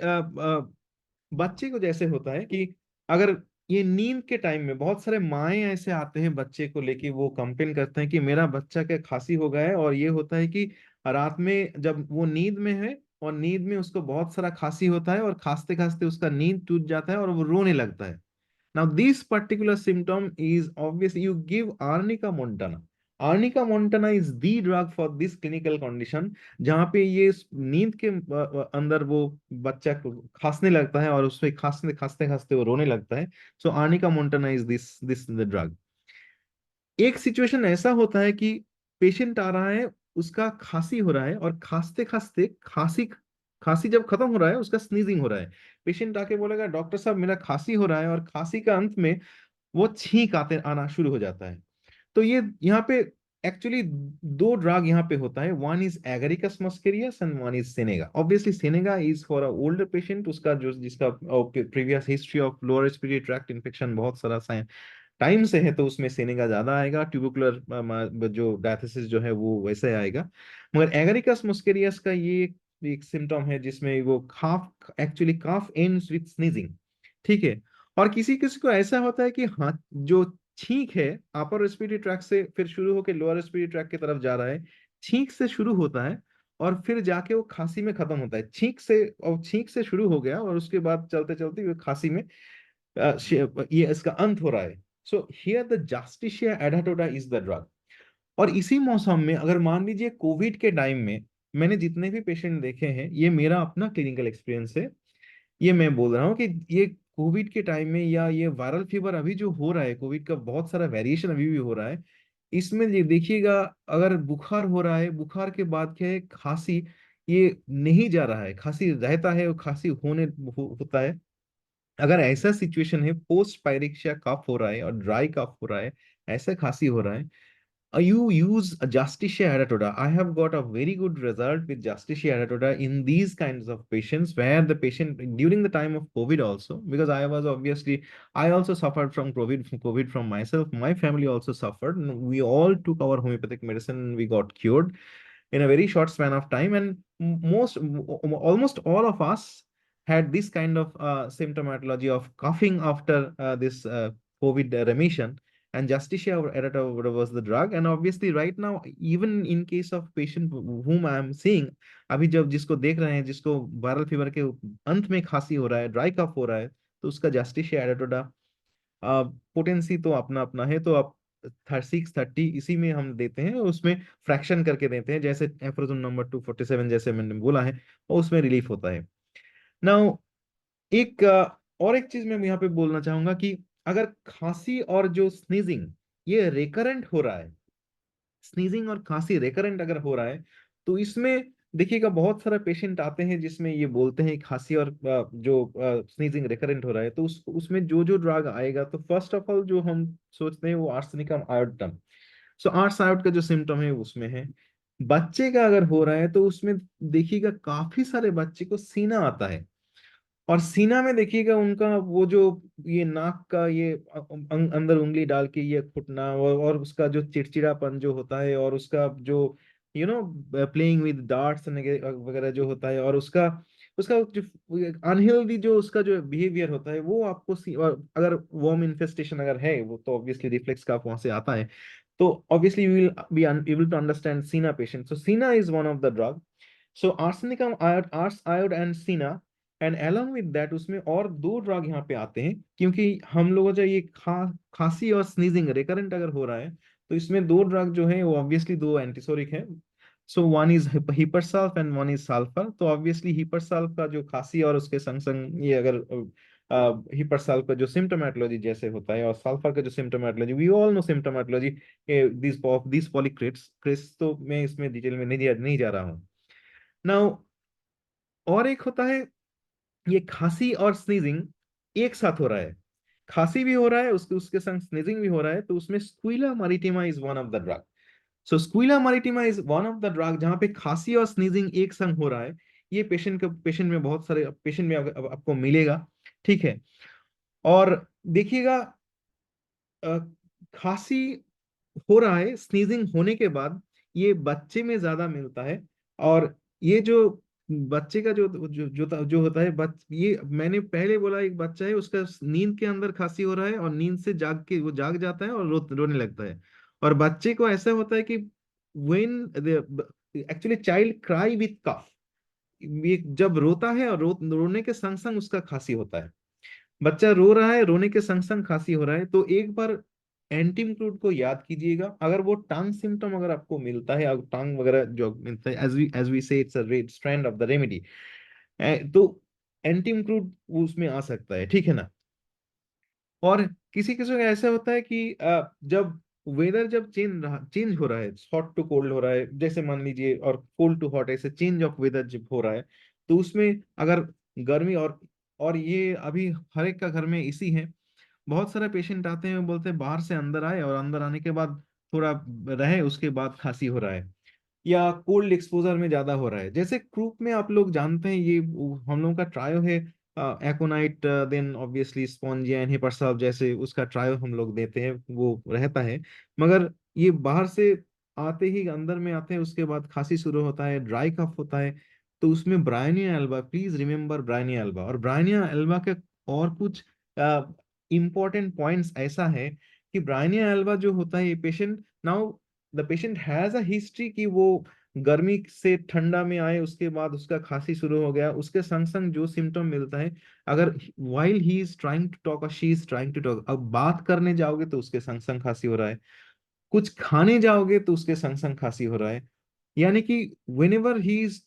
बच्चे को जैसे होता है कि अगर ये नींद के टाइम में बहुत सारे माएं ऐसे आते हैं बच्चे को लेके, वो कंप्लेन करते हैं कि मेरा बच्चा क्या खांसी हो गया है। और ये होता है कि रात में जब वो नींद में है और नींद में उसको बहुत सारा खांसी होता है और खांसते खांसते उसका नींद टूट जाता है और वो रोने लगता है। Now, this particular symptom is obvious. You give Arnica montana. Arnica montana is the drug for this clinical condition, जहाँ पे ये नींद के अंदर वो बच्चा को खांसने लगता है और उसमें खांसते खांसते खांसते वो रोने लगता है। So arnica montana is this the drug. एक सिचुएशन ऐसा होता है कि पेशेंट आ रहा है, उसका खांसी हो रहा है और खांसते खांसते खांसी खांसी जब खत्म हो रहा है उसका स्नीजिंग हो रहा है। पेशेंट आके बोलेगा डॉक्टर साहब मेरा खांसी हो रहा है, और खांसी का अंत में वो छींक आते आना शुरू हो जाता है। तो ये यहाँ पे एक्चुअली दो ड्रग यहाँ पे होता है, one is agaricus muscarius and one is senega. Obviously senega is for a older patient, उसका जो जिसका previous history of lower respiratory tract infection बहुत सारा टाइम से है, तो उसमें सेनेगा ज्यादा आएगा। ट्यूबुकुलर जो डायथिसिस जो है वो वैसे आएगा। मगर एगरिकस मुस्केरियस का ये एक सिम्टम है जिसमें वो cough, actually cough ends with sneezing, ठीक है। और किसी किसी को ऐसा होता है कि हाँ, जो छींक है अपर रेस्पिरेटरी ट्रैक से फिर शुरू होकर लोअर रेस्पिरेटरी ट्रैक की तरफ जा रहा है, छींक से शुरू होता है और फिर जाके वो खांसी में खत्म होता है। छींक से, और छींक से शुरू हो गया और उसके बाद चलते चलते वो खांसी में ये इसका अंत हो रहा है। So here the justicia adhatoda is the drug. और इसी मौसम में अगर मान लीजिए कोविड के टाइम में मैंने जितने भी पेशेंट देखे हैं, ये मेरा अपना क्लिनिकल एक्सपीरियंस है, ये मैं बोल रहा हूँ कि ये कोविड के टाइम में या ये वायरल फीवर अभी जो हो रहा है, कोविड का बहुत सारा वेरिएशन अभी भी हो रहा है, इसमें ये देखिएगा, अगर बुखार हो रहा है, बुखार के बाद क्या है, खांसी ये नहीं जा रहा है, खांसी रहता है और खांसी होता है। अगर ऐसा सिचुएशन है, पोस्ट पायरेक्सिया कफ हो रहा है और ड्राई कफ हो रहा है, ऐसा खांसी हो रहा है, you use a Justicia Adatoda. I have got a very good result with Justicia Adatoda in these kinds of patients, where the patient during the time of COVID also, because I was obviously, I also suffered from COVID from myself. My family also suffered. And we all took our homeopathic medicine. We got cured in a very short span of time, and almost all of us had this kind of symptomatology of coughing after this COVID remission, and Justicia Erata was the drug. And obviously right now, even in case of patient whom I am seeing, अभी जब जिसको देख रहे हैं, जिसको वायरल फीवर के अंत में खांसी हो रहा है, ड्राई कफ हो रहा है, तो उसका Justicia Erata पोटेंसी तो अपना अपना है। तो आप 630 इसी में हम देते हैं, उसमें फ्रैक्शन करके देते हैं, जैसे एफ्रोजन नंबर 247 जैसे मैंने बोला है, और उसमें रिलीफ होता है। नाउ एक और एक चीज मैं यहाँ पे बोलना चाहूंगा कि अगर खांसी और जो स्नीजिंग ये रेकरेंट हो रहा है, स्नीजिंग और खांसी रेकरेंट अगर हो रहा है, तो इसमें देखिएगा बहुत सारे पेशेंट आते हैं जिसमें ये बोलते हैं खांसी और जो स्नीजिंग रेकरेंट हो रहा है, तो उसमें जो जो ड्रग आएगा, तो फर्स्ट ऑफ ऑल जो हम सोचते हैं वो आर्सेनिकम आयोडम। सो आर्स आयोड का जो सिम्टम है उसमें है। बच्चे का अगर हो रहा है तो उसमें देखिएगा काफी सारे बच्चे को सीना आता है, और सीना में देखिएगा उनका वो जो ये नाक का ये अंदर उंगली डाल के ये फुटना, और उसका जो चिड़चिड़ापन जो होता है, और उसका जो प्लेइंग विद डार्ट्स वगैरह जो होता है, और उसका उसका जो अनहेल्दी जो उसका जो बिहेवियर होता है, वो आपको और अगर वर्म इन्फेस्टेशन अगर है वो, तो ऑब्वियसली रिफ्लेक्स का वहां से आता है। तो obviously you will be able to understand sina patient. So sina is one of the drug. So arsenicum iode, ars iode and sina, and along with that उसमें और दो ड्रग यहाँ पे आते हैं, क्योंकि हम लोगों का ये खांसी और स्नीजिंग रिकरेंट अगर हो रहा है, तो इसमें दो ड्रग जो है वो ऑब्वियसली दो एंटीसोरिक है। So one is hepar sulph and one is sulphur. तो ऑब्वियसली हिपरसल्फ का जो खांसी और उसके संग संग ये अगर हिपरसल्फ का जो सिम्टोमेटोलॉजी जैसे होता है और सल्फर का जो symptomatology, we all know symptomatology this polychrests क्रिस, तो मैं इसमें डिटेल में नहीं जा रहा हूँ नाउ। और एक होता है ये खांसी और स्नीजिंग एक साथ हो रहा है, खांसी भी हो रहा है उसके उसके संग स्नीजिंग भी हो रहा है, तो उसमें squilla maritima is one of the drug. So squilla maritima is one of the drug जहां पे खांसी और स्नीजिंग एक संग हो रहा है। ये पेशेंट में बहुत सारे पेशेंट में आपको मिलेगा, ठीक है। और देखिएगा अ, खांसी हो रहा है स्नीजिंग होने के बाद, ये बच्चे में ज्यादा मिलता है। और ये जो बच्चे का जो होता है ये मैंने पहले बोला, एक बच्चा है उसका नींद के अंदर खांसी हो रहा है और नींद से जाग के वो जाग जाता है और रोने लगता है। और बच्चे को ऐसा होता है कि when actually child cry with cough, ये जब रोता है और रोने के संग संग उसका खांसी होता है। बच्चा रो रहा है, रोने के संग संग खांसी हो रहा है, तो एक बार एंटीम्क्रूड को याद कीजिएगा। अगर वो टंग सिम्टम अगर आपको मिलता है, अगर टंग वगैरह जो मिलता है, एज वी से it's a strand of the remedy, तो एंटीम्क्रूड उसमें आ सकता है, ठीक है ना। और किसी किसी का ऐसा होता है कि जब वेदर जब चेंज हो रहा है, हॉट टू कोल्ड हो रहा है जैसे मान लीजिए, और कोल्ड टू हॉट, ऐसे चेंज ऑफ वेदर जब हो रहा है, तो उसमें अगर गर्मी और ये अभी हर एक का घर में इसी है, बहुत सारे पेशेंट आते हैं बोलते हैं बाहर से अंदर आए और अंदर आने के बाद थोड़ा रहे उसके बाद खांसी हो रहा है, या कोल्ड एक्सपोजर में ज्यादा हो रहा है। जैसे क्रूप में आप लोग जानते हैं ये हम लोगों का ट्रायो है एकोनाइट, देन ऑब्वियसली स्पॉन्जिया एंड हिपरसाल्व, जैसे उसका ट्रायो हम लोग देते हैं वो रहता है। मगर ये बाहर से आते ही अंदर में आते हैं उसके बाद खांसी शुरू होता है, ड्राई कफ होता है, तो उसमें Bryonia Elba, please remember Bryonia Elba. और ब्रायनिया एल्बा के और कुछ इंपॉर्टेंट पॉइंट्स ऐसा है कि ब्रायनिया एल्बा जो होता है, ये patient now the patient has a history कि वो गर्मी से ठंडा में आए उसके बाद उसका खांसी शुरू हो गया, उसके संग संग जो सिम्टम मिलता है, अगर while he is trying to talk और she is trying to talk, अब बात करने जाओगे तो उसके संग संग खांसी हो रहा है, कुछ खाने जाओगे तो उसके संग संग खांसी हो रहा है। यानी कि whenever he is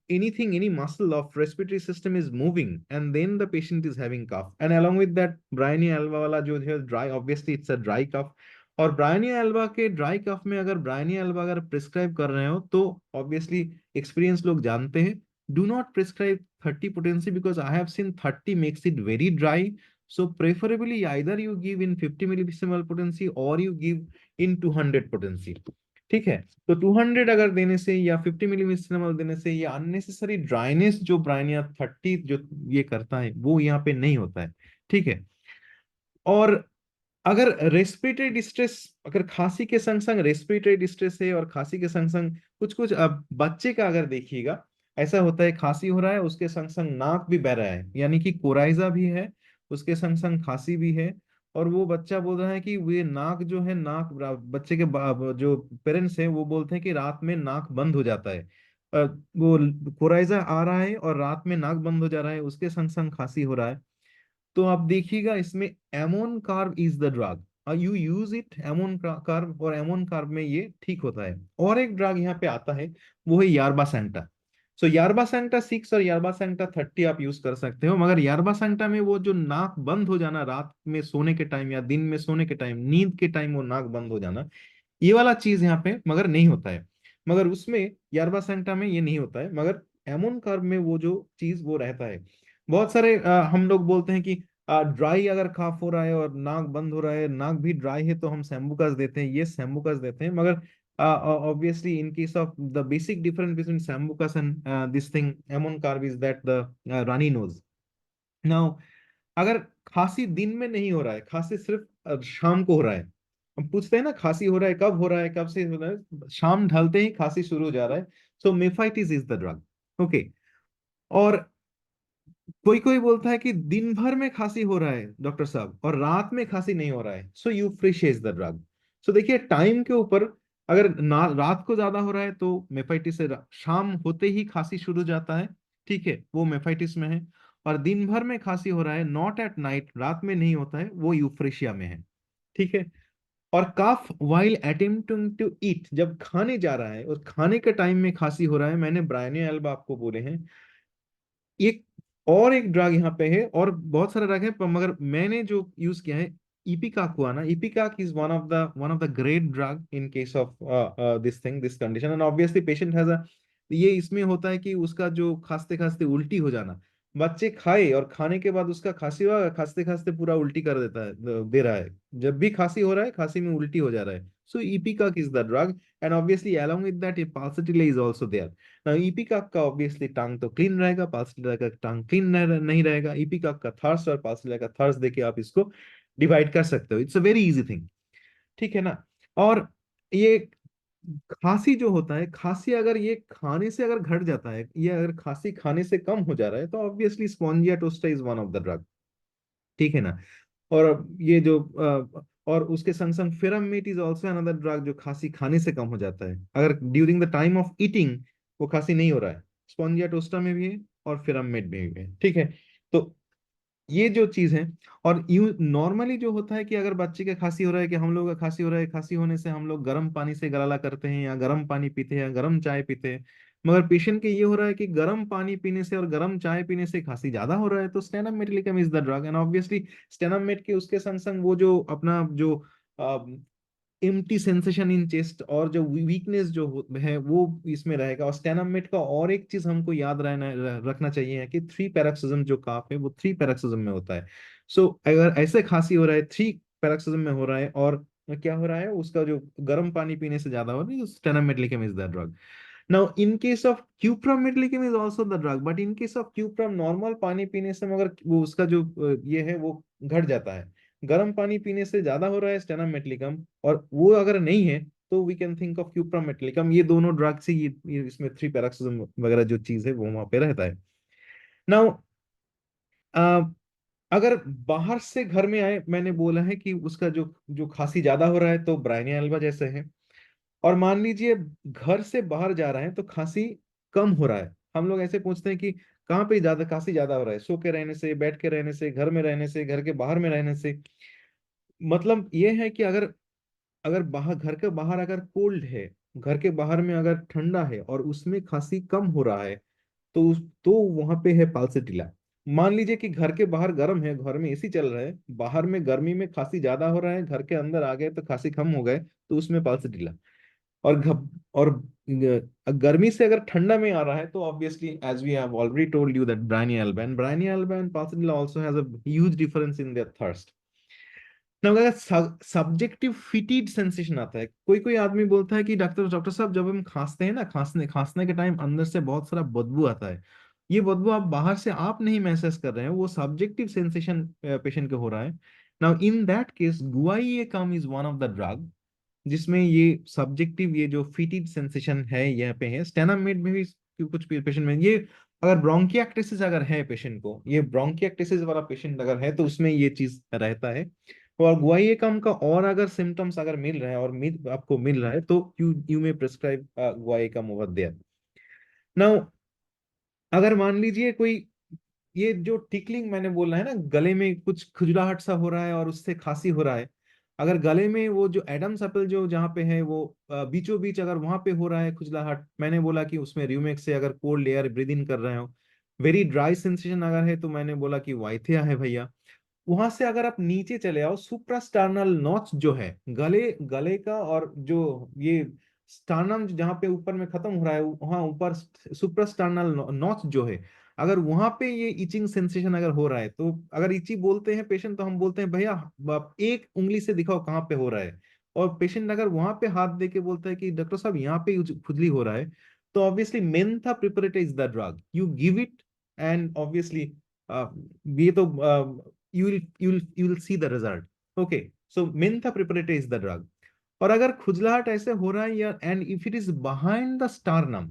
anything, any muscle of respiratory system is moving, and then the patient is having cough, and along with that Bryannia alba वाला जो है dry, obviously it's a dry cough। और Bryannia alba के dry cough में अगर Bryannia alba अगर प्रिस्क्राइब कर रहे हो तो obviously एक्सपीरियंस लोग जानते हैं, do not prescribe 30 potency because I have seen 30 makes it very dry। So preferably either you give in 50 millisiemal potency or you give in 200 potency, ठीक है। तो 200 अगर देने से या 50 मिलीमीटर देने से या अननेसेसरी ड्राइनेस जो ब्राइनिया 30 जो ये करता है वो यहाँ पे नहीं होता है, ठीक है। और अगर रेस्पिरेटरी डिस्ट्रेस, अगर खांसी के संग संग रेस्पिरेटरी डिस्ट्रेस है और खांसी के संग संग कुछ कुछ, अब बच्चे का अगर देखिएगा ऐसा होता है, खांसी हो रहा है उसके संग संग नाक भी बह रहा है, यानी कि कोराइजा भी है, उसके संग संग खांसी भी है। और वो बच्चा बोल रहा है कि वे नाक जो है बच्चे के जो पेरेंट्स हैं वो बोलते हैं कि रात में नाक बंद हो जाता है। अ, वो कोराइजा आ रहा है और रात में नाक बंद हो जा रहा है, उसके संग संग खांसी हो रहा है। तो आप देखिएगा इसमें ammon carb is the drug, you use it ammon carb, और एमोन कार्ब में ये ठीक होता है। और एक ड्रग यहाँ पे आता है वो है यारबा सेंटा। सो यारबा सेंटा 6 और यारबा सेंटा 30 आप यूज कर सकते हो, मगर यारबा सेंटा में वो जो नाक बंद हो जाना रात में सोने के टाइम या दिन में सोने के टाइम, नींद के टाइम वो नाक बंद हो जाना, ये वाला चीज यहाँ पे मगर नहीं होता है। मगर उसमें यारबा सेंटा में ये नहीं होता है, मगर एमोन कार्ब में वो जो चीज वो रहता है। बहुत सारे हम लोग बोलते हैं कि ड्राई अगर काफ हो रहा है और नाक बंद हो रहा है, नाक भी ड्राई है, तो हम सैम्बुकस देते हैं, ये सैम्बुकस देते हैं। मगर obviously in case of the basic difference between sambucus and this thing amon carb is that the runny nose। now अगर खांसी दिन में नहीं हो रहा है, खांसी सिर्फ शाम को हो रहा है, हम पूछते हैं ना खांसी हो रहा है कब, हो रहा है कब से हो रहा है, शाम ढलते ही खांसी शुरू हो जा रहा है, सो मेफाइटिस इज द ड्रग, ओके। और कोई कोई बोलता है कि दिन भर में खांसी हो रहा है डॉक्टर साहब और रात में खांसी नहीं हो रहा है, सो यू फ्रिशेज द ड्रग। सो देखिए टाइम के ऊपर, अगर ना रात को ज्यादा हो रहा है तो मेफाइटिस है, शाम होते ही खांसी शुरू हो जाता है, ठीक है, वो मेफाइटिस में है। और दिन भर में खांसी हो रहा है, नॉट एट नाइट, रात में नहीं होता है, वो यूफ्रेशिया में है। ठीक है। और कफ वाइल अटेम्प्टिंग टू ईट, जब खाने जा रहा है और खाने के टाइम में खांसी हो रहा है, मैंने ब्रायनिया एल्बा आपको बोले हैं। एक और एक ड्रग यहाँ पे है, और बहुत सारे ड्रग है, पर मगर मैंने जो यूज किया है इपिकाक हुआ ना, ipecac is one of the great drug in case of this thing, this condition. And obviously patient has a, ये इसमें होता है कि उसका जो खांसते खांसते उल्टी हो जाना, बच्चे खाए और खाने के बाद उसका खांसी हुआ, खांसते खांसते पूरा उल्टी कर देता है, दे रहा है, जब भी खांसी हो रहा है खांसी में उल्टी हो जा रहा है। So ipecac is the drug. And obviously along with that pulsatilla is also there. ना इपिकाक का ऑब्वियसली टंग तो क्लीन रहेगा, पाल्सिटिला का टंग क्लीन नहीं रहेगा। इपिकाक का थर्स और पाल्सिटिला का थर्स देके आप इसको डिवाइड कर सकते हो, it's a very easy thing. ठीक है ना। और ये खांसी जो होता है, खांसी अगर ये खाने से अगर घट जाता है, ये अगर खांसी खाने से कम हो जा रहा है, तो obviously spongia टोस्टा is one of the drug. ठीक है ना। और ये जो और उसके संग संग फिरामेट इज ऑल्सो अनदर ड्रग, जो खांसी खाने से कम हो जाता है अगर during the time of eating वो खांसी नहीं हो रहा है। स्पॉन्जिया टोस्टा में भी है और फिरामेट में भी है। ठीक है। तो ये जो चीज है, और यू नॉर्मली जो होता है कि अगर बच्चे का खांसी हो रहा है, कि हम लोग का खांसी हो रहा है, खांसी होने से हम लोग गर्म पानी से गलाला करते हैं या गर्म पानी पीते हैं या गर्म चाय पीते हैं। मगर पेशेंट के ये हो रहा है कि गर्म पानी पीने से और गर्म चाय पीने से खांसी ज्यादा हो रहा है, तो stannum metallicum is the drug. And obviously stannum met के उसके संग संग वो जो अपना जो एम्प्टी सेंसेशन इन चेस्ट और जो वीकनेस जो है वो इसमें रहेगा। और स्टेनोमेट का और एक चीज हमको याद रखना चाहिए है कि थ्री पैरोक्सिज्म जो काफ है वो थ्री पैरोक्सिज्म में होता है। सो अगर ऐसे खांसी हो रहा है, थ्री पैरोक्सिज्म में हो रहा है, और क्या हो रहा है, उसका जो गर्म पानी पीने से ज्यादा हो रहा है, stannum metallicum is the drug. Now in case of cuprum metallicum is also the drug, but in case of cuprum normal पानी पीने से मगर वो उसका जो ये है वो घट जाता है। गर्म पानी पीने से ज्यादा हो रहा है स्टेनामेटलिकम, और वो अगर नहीं है तो वी कैन थिंक ऑफ क्यूप्रामेटलिकम। ये दोनों ड्रग से ये इसमें थ्री पैरोक्सिज्म वगैरह जो चीज है वो वहां पे रहता है। नाउ अगर बाहर से घर में आए, मैंने बोला है कि उसका जो जो खांसी ज्यादा हो रहा है तो ब्रायनिया एल्बा जैसे है। और मान लीजिए घर से बाहर जा रहे हैं तो खांसी कम हो रहा है, हम लोग ऐसे पूछते हैं कि कहाँ पे ज्यादा खांसी ज्यादा हो रहा है, सो के रहने से, बैठ के रहने से, घर में रहने से, घर के बाहर में रहने से। मतलब ये है कि अगर अगर बाहर, घर के बाहर अगर कोल्ड है, घर के बाहर में अगर ठंडा है और उसमें खांसी कम हो रहा है, तो वहां पे है पाल्सिटिला। मान लीजिए कि घर के बाहर गर्म है, घर में एसी चल रहा है, बाहर में गर्मी में खांसी ज्यादा हो रहा है, घर के अंदर आ गए तो खांसी कम हो गए, तो उसमें पाल्सिटिला। और गर्मी से अगर ठंडा में आ रहा है तो obviously as we have already told you that bryonia alba and pulsatilla also has a huge difference in their thirst. ना अगर सब्जेक्टिव फिटिड सेंसेशन आता है, कोई कोई आदमी बोलता है कि डॉक्टर डॉक्टर साहब, जब हम खांसते हैं ना, खांसने खांसने के टाइम अंदर से बहुत सारा बदबू आता है। ये बदबू आप बाहर से आप नहीं महसूस कर रहे हैं, वो सब्जेक्टिव सेंसेशन पेशेंट को हो रहा है। Now in that case guaiacum is one of the drug, जिसमें ये सब्जेक्टिव ये जो फिटिड सेंसेशन है यहाँ पे है। स्टेनामेड में भी कुछ पेशेंट में ये, अगर ब्रोंकियाक्टिसिस अगर है पेशेंट को, ये ब्रोंकियाक्टिसिस वाला पेशेंट अगर है तो उसमें ये चीज रहता है। और गुआइएकम का और अगर सिम्टम्स अगर मिल रहे हैं और आपको मिल रहा है तो you you may prescribe guaiacum over there. Now अगर मान लीजिए कोई, ये जो टिकलिंग मैंने बोला है ना, गले में कुछ खुजलाहट सा हो रहा है और उससे खांसी हो रहा है, अगर गले में वो जो एडम्स एप्पल जो जहाँ पे है वो बीचों बीच अगर वहां पे हो रहा है खुजलाहट, मैंने बोला कि उसमें र्यूमेक्स से अगर कोल्ड एयर ब्रीद इन कर रहे हो। वेरी ड्राई सेंसेशन अगर है तो मैंने बोला कि वाइथिया है भैया। वहां से अगर आप नीचे चले आओ, सुप्रास्टार्नल नॉच जो है गले गले का, और जो ये स्टार्नम जहाँ पे ऊपर में खत्म हो रहा है, वहां ऊपर सुप्रास्टार्नल नॉच जो है, अगर वहां पे ये इचिंग सेंसेशन अगर हो रहा है, तो अगर इची बोलते हैं पेशेंट तो हम बोलते हैं भैया आप एक उंगली से दिखाओ कहाँ पे हो रहा है। और पेशेंट अगर वहां पे हाथ दे के बोलता है कि डॉक्टर साहब यहाँ पे खुजली हो रहा है, तो obviously Mentha प्रिपरेटर is the drug, you give it. And obviously ये तो you will see the result. Okay, so mentha preparate is the drug. और अगर खुजलाहट ऐसे हो रहा है या and if it is behind the sternum,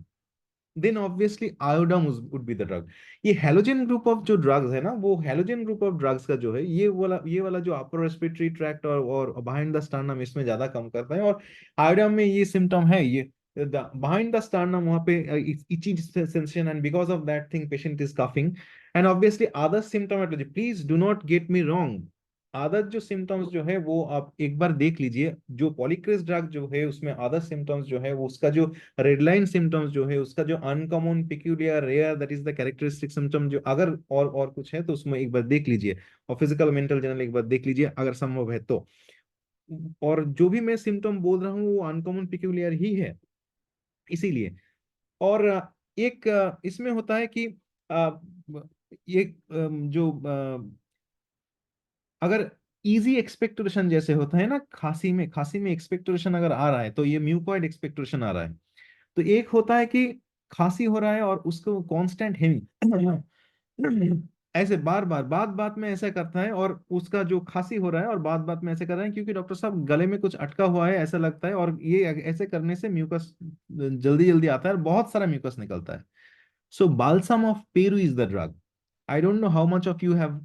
then obviously iodum would be the drug. ये हेलोजन ग्रुप ऑफ जो ड्रग्स है ना, वो हेलोजन ग्रुप ऑफ ड्रग्स का जो है ये वाला जो अपर रेस्पिरेटरी ट्रैक्ट और बिहाइंड द स्टारनम इसमें ज्यादा कम करता है। और आयोडम में ये सिम्टम है, ये बिहाइंड द स्टारनम वहां पे itchy sensation, and because of that thing patient is coughing. And obviously आदत symptomatology, please do not get me wrong, आदत जो सिम्टम्स जो है वो आप एक बार देख लीजिए, जो पॉलीक्रेस ड्रग जो है उसमें आदत सिम्टम्स जो है वो उसका जो रेड लाइन सिम्टम्स जो है उसका जो uncommon peculiar rare that is the characteristic symptom जो अगर और कुछ है तो उसमें एक बार देख लीजिए, और फिजिकल मेंटल जनरल एक बार देख लीजिए अगर संभव है तो। और जो भी मैं सिम्टम बोल रहा हूँ वो अनकॉमन पिक्यूलियर ही है इसीलिए। और एक इसमें होता है कि ये जो अगर इजी एक्सपेक्टोरेशन जैसे होता है ना, खांसी में एक्सपेक्टोरेशन अगर आ रहा है तो ये म्यूकॉइड एक्सपेक्टोरेशन आ रहा है। तो एक होता है कि खांसी हो रहा है और उसको कांस्टेंट हेमी ऐसे बार बार बात बात में ऐसा करता है, और उसका जो खांसी हो रहा है और बात बात में ऐसे कर रहा है क्योंकि डॉक्टर साहब गले में कुछ अटका हुआ है ऐसा लगता है, और ये ऐसे करने से म्यूकस जल्दी जल्दी आता है और बहुत सारा म्यूकस निकलता है। So balsam of Peru is the drug. I don't know how much of you have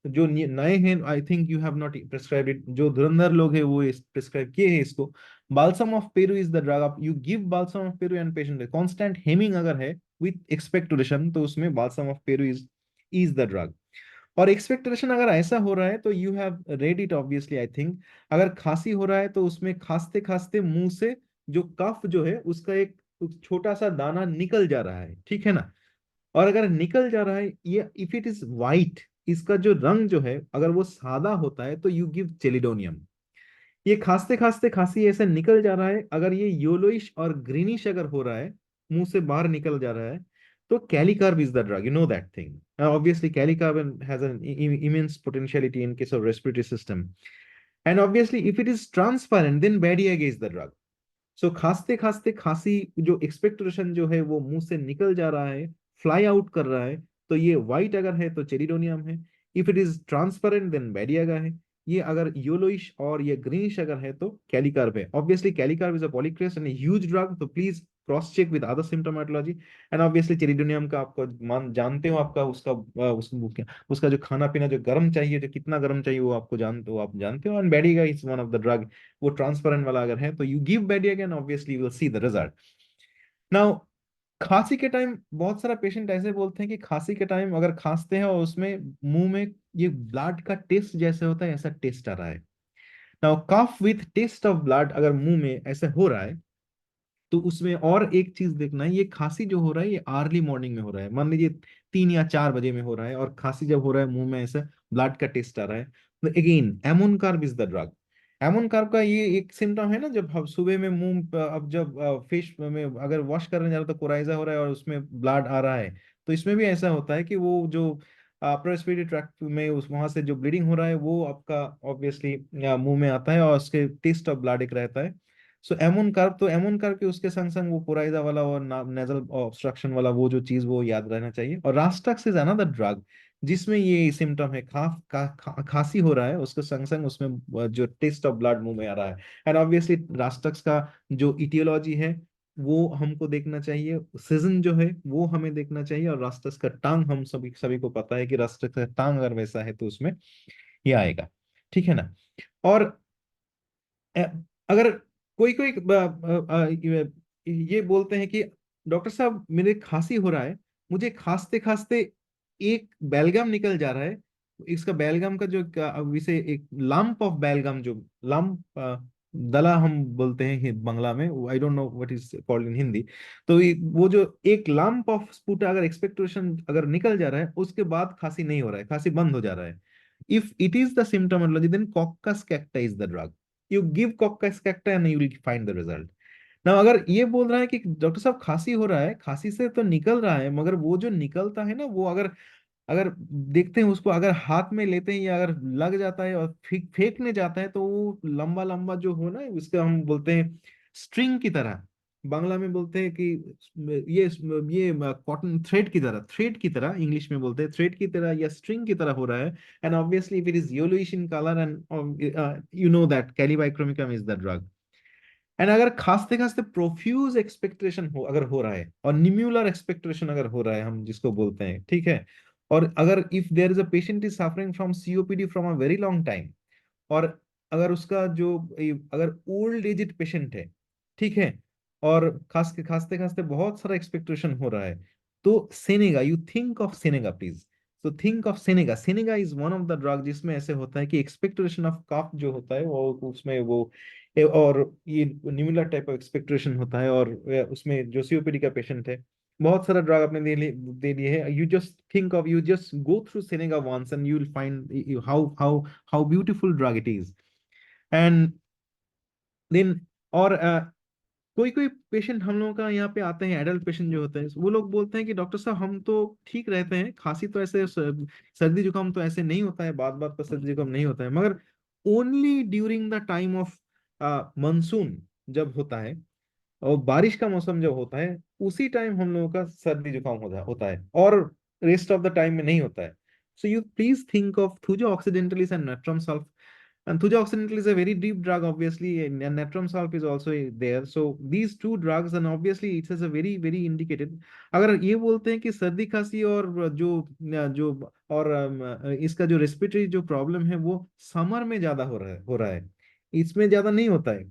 जो नए हैं, I think you have not prescribed it. जो धुरंधर लोग हैं वो इस प्रिस्क्राइब किए हैं इसको। Balsam of Peru is the drug. आप you give balsam of Peru and patient है constant hemming अगर है with expectoration तो उसमें balsam of Peru is the drug। और एक्सपेक्टेशन अगर ऐसा हो रहा है तो you have read it obviously I think. अगर खांसी हो रहा है तो उसमें खांसते खांसते मुंह से जो कफ जो है उसका एक छोटा सा दाना निकल जा रहा है, ठीक है ना। और अगर निकल जा रहा है ये इफ इट इज वाइट, इसका जो रंग जो है अगर वो सादा होता है तो यू गिव चेलिडोनियम। ये खांसते खांसते खांसी ऐसे निकल जा रहा है, अगर ये येलोइश और ग्रीनिश अगर हो रहा है, मुंह से बाहर निकल जा रहा है, तो kali carb is the drug, you know that thing. Obviously kali carb has an immense potentiality in case of respiratory system, and obviously if it is transparent then Badiaga is the drug। सो खांसते खांसते खांसी जो एक्सपेक्टोरेशन जो है वो मुंह से निकल जा रहा है, फ्लाई आउट कर रहा है, तो ये व्हाइट अगर है तो चेरिडोनियम है। If it is transparent then badiaga है। ये अगर येलोइश और ये ग्रीनिश अगर है तो कैलिकार्ब है। Obviously kali carb is a polychrest and huge drug, so please cross check with other symptomatology. And obviously chelidonium का आपको मान जानते हो, आपका उसका उसका जो खाना पीना जो गर्म चाहिए, जो कितना गर्म चाहिए वो आपको जानते हो, आप जानते हो। And badiaga is one of the drug, वो ट्रांसपेरेंट वाला अगर है तो you give badiaga and obviously you will see the result. Now खांसी के टाइम बहुत सारा पेशेंट ऐसे बोलते हैं कि खांसी के टाइम अगर खांसते हैं और उसमें मुंह में ये ब्लड का टेस्ट जैसे होता है ऐसा टेस्ट आ रहा है। Now cough with taste of blood अगर मुंह में ऐसे हो रहा है तो उसमें और एक चीज देखना है, ये खांसी जो हो रहा है ये अर्ली मॉर्निंग में हो रहा है, मान लीजिए 3 या 4 बजे में हो रहा है और खांसी जब हो रहा है मुंह में ऐसा ब्लड का टेस्ट आ रहा है, तो again ammon carb is the drug. Ammon carb का ये एक सिम्टम है ना, जब हम सुबह में मुंह अब जब फिश में अगर वॉश करने जा रहे हो तो कोराइजा हो रहा है और उसमें ब्लड आ रहा है, तो इसमें भी ऐसा होता है कि वो जो अपर रेस्पिरेटरी ट्रैक्ट में उस वहां से जो ब्लीडिंग हो रहा है वो आपका ऑब्वियसली मुंह में आता है और उसके टेस्ट ऑफ ब्लड एक रहता है। सो एमोन कार्ब, तो एमोन कार्ब के उसके संग संग वो कोराइजा वाला और नेजल ऑब्स्ट्रक्शन वाला वो जो चीज वो याद रहना चाहिए। और रास्टक्स इज अनदर ड्रग जिसमें ये सिम्टम है, खांसी हो रहा है उसके संग संग उसमें जो टेस्ट ऑफ ब्लड मुंह में आ रहा है। एंड ऑब्वियसली रास्टक्स का जो इटियोलॉजी है वो हमको देखना चाहिए, सीजन जो है वो हमें देखना चाहिए, और रास्टक्स का टांग हम सभी सभी को पता है कि रास्टक्स का टांग अगर वैसा है तो उसमें ये आएगा, ठीक है ना। और अ, अगर कोई कोई ये बोलते हैं कि डॉक्टर साहब मेरे खांसी हो रहा है, मुझे खांसते खांसते एक बेलगम निकल जा रहा है, इसका बेलगम का जो इसे एक लंप ऑफ बेलगम जो लंप दला हम बोलते हैं बांग्ला में, आई don't know what is called in Hindi. तो वो जो एक लंप ऑफ स्पूटा अगर एक्सपेक्टोरेशन अगर निकल जा रहा है उसके बाद खांसी नहीं हो रहा है, खांसी बंद हो जा रहा है, if it is the symptomatology then coccus cacti is the drug. You give coccus cacti and you will find the result. ना अगर ये बोल रहा है कि डॉक्टर साहब खांसी हो रहा है, खांसी से तो निकल रहा है मगर वो जो निकलता है ना वो अगर अगर देखते हैं उसको, अगर हाथ में लेते हैं या अगर लग जाता है और फेंकने जाता है तो वो लंबा लंबा जो हो ना उसका हम बोलते हैं स्ट्रिंग की तरह, बांग्ला में बोलते हैं कि ये ये कॉटन थ्रेड की तरह इंग्लिश में बोलते हैं, थ्रेड की तरह या स्ट्रिंग की तरह हो रहा है। And obviously if it is yellowish in colour and you know that kali bichromicum is the drug. And अगर खांसते खांसते प्रोफ्यूज एक्सपेक्टेशन हो अगर हो रहा है और निम्यूलर एक्सपेक्टेशन अगर हो रहा है हम जिसको बोलते हैं, ठीक है। और अगर if there is a patient is suffering from COPD from a very long time, और अगर उसका जो अगर ओल्ड एजेड पेशेंट है, ठीक है, और खांसते खांसते बहुत सारा एक्सपेक्टेशन हो रहा है, तो senega, you think of senega please. So think of Seneca. Seneca is one of the drug जिसमें ऐसे होता है कि एक्सपेक्टोरेशन ऑफ कफ जो होता है वो उसमें वो और ये न्यूमुलर टाइप ऑफ एक्सपेक्टोरेशन होता है, और उसमें जो सीओपीडी का पेशेंट है, बहुत सारा ड्रग आपने दे दिए है। You just think of, you just go through senega once and you will find how beautiful drug it is. And then और कोई कोई पेशेंट हम लोगों का यहाँ पे आते हैं, एडल्ट पेशेंट जो होते हैं, वो लोग बोलते हैं कि डॉक्टर साहब हम तो ठीक रहते हैं, खांसी तो ऐसे सर्दी जुकाम तो ऐसे नहीं होता है, बात बात पर सर्दी जुकाम नहीं होता है, मगर only during the time of monsoon जब होता है और बारिश का मौसम जब होता है, उसी टाइम हम लोगों का सर्दी जुकाम होता है, और रेस्ट ऑफ द टाइम में नहीं होता है। So you please think of thuja occidentalis and natrum sulph. And thuja occidental is a very deep drug, obviously, and natrum sulf is also there. So these two drugs, and obviously it is a very very indicated. अगर ये बोलते हैं कि सर्दी खांसी और जो जो और इसका जो रेस्पिरेटरी जो प्रॉब्लम है वो समर में ज्यादा हो रहा है, इसमें ज्यादा नहीं होता है,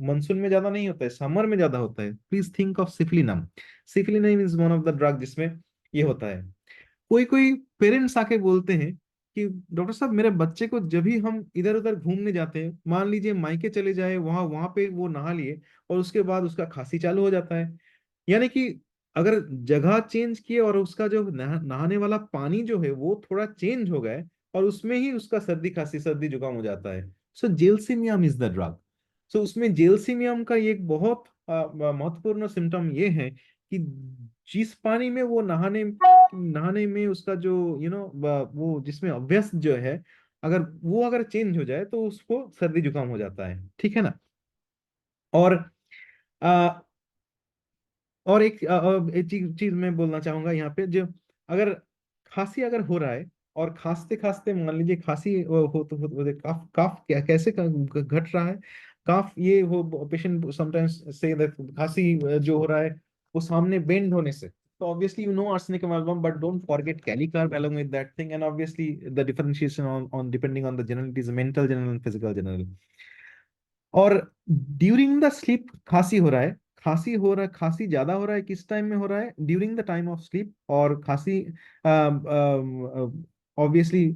मानसून में ज्यादा नहीं होता है, समर में ज्यादा होता है। Please think of सिफिलिनम। सिफिलिनम is one of the drug जिसमें ये होता है। कोई कोई पेरेंट्स आके बोलते हैं कि डॉक्टर साहब मेरे बच्चे को जब भी हम इधर उधर घूमने जाते हैं, मान लीजिए मायके चले जाए, वहां वहां पे वो नहा लिए और उसके बाद उसका खांसी चालू हो जाता है। यानी कि अगर जगह चेंज किए और उसका जो नहाने वाला पानी जो है वो थोड़ा चेंज हो गए, और उसमें ही उसका सर्दी खांसी सर्दी जुकाम हो जाता है। सो जेलसिमियम इज द ड्रग। सो उसमें जेलसिमियम का एक बहुत महत्वपूर्ण सिम्टम ये है कि जिस पानी में वो नहाने नहाने में उसका जो वो जिसमें अभ्यस्त जो है, अगर चेंज हो जाए तो उसको सर्दी जुकाम हो जाता है, ठीक है ना। और आ, और एक चीज चीज मैं बोलना चाहूंगा यहाँ पे, जो अगर खांसी अगर हो रहा है और खांसते खांसते मान लीजिए खांसी हो काफ काफ क्या कैसे घट रहा है, काफ ये हो पेशेंट समटाइम्स से खांसी जो हो रहा है वो सामने बेंड होने से, तो obviously you know arsenic amalgam, but don't forget calicarb along with that thing, and obviously the differentiation on depending on the general, it is mental general and physical general। और ड्यूरिंग द स्लीप खांसी हो रहा है, खांसी ज्यादा हो रहा है किस टाइम में हो रहा है, during the time of sleep. और खांसी ऑब्वियसली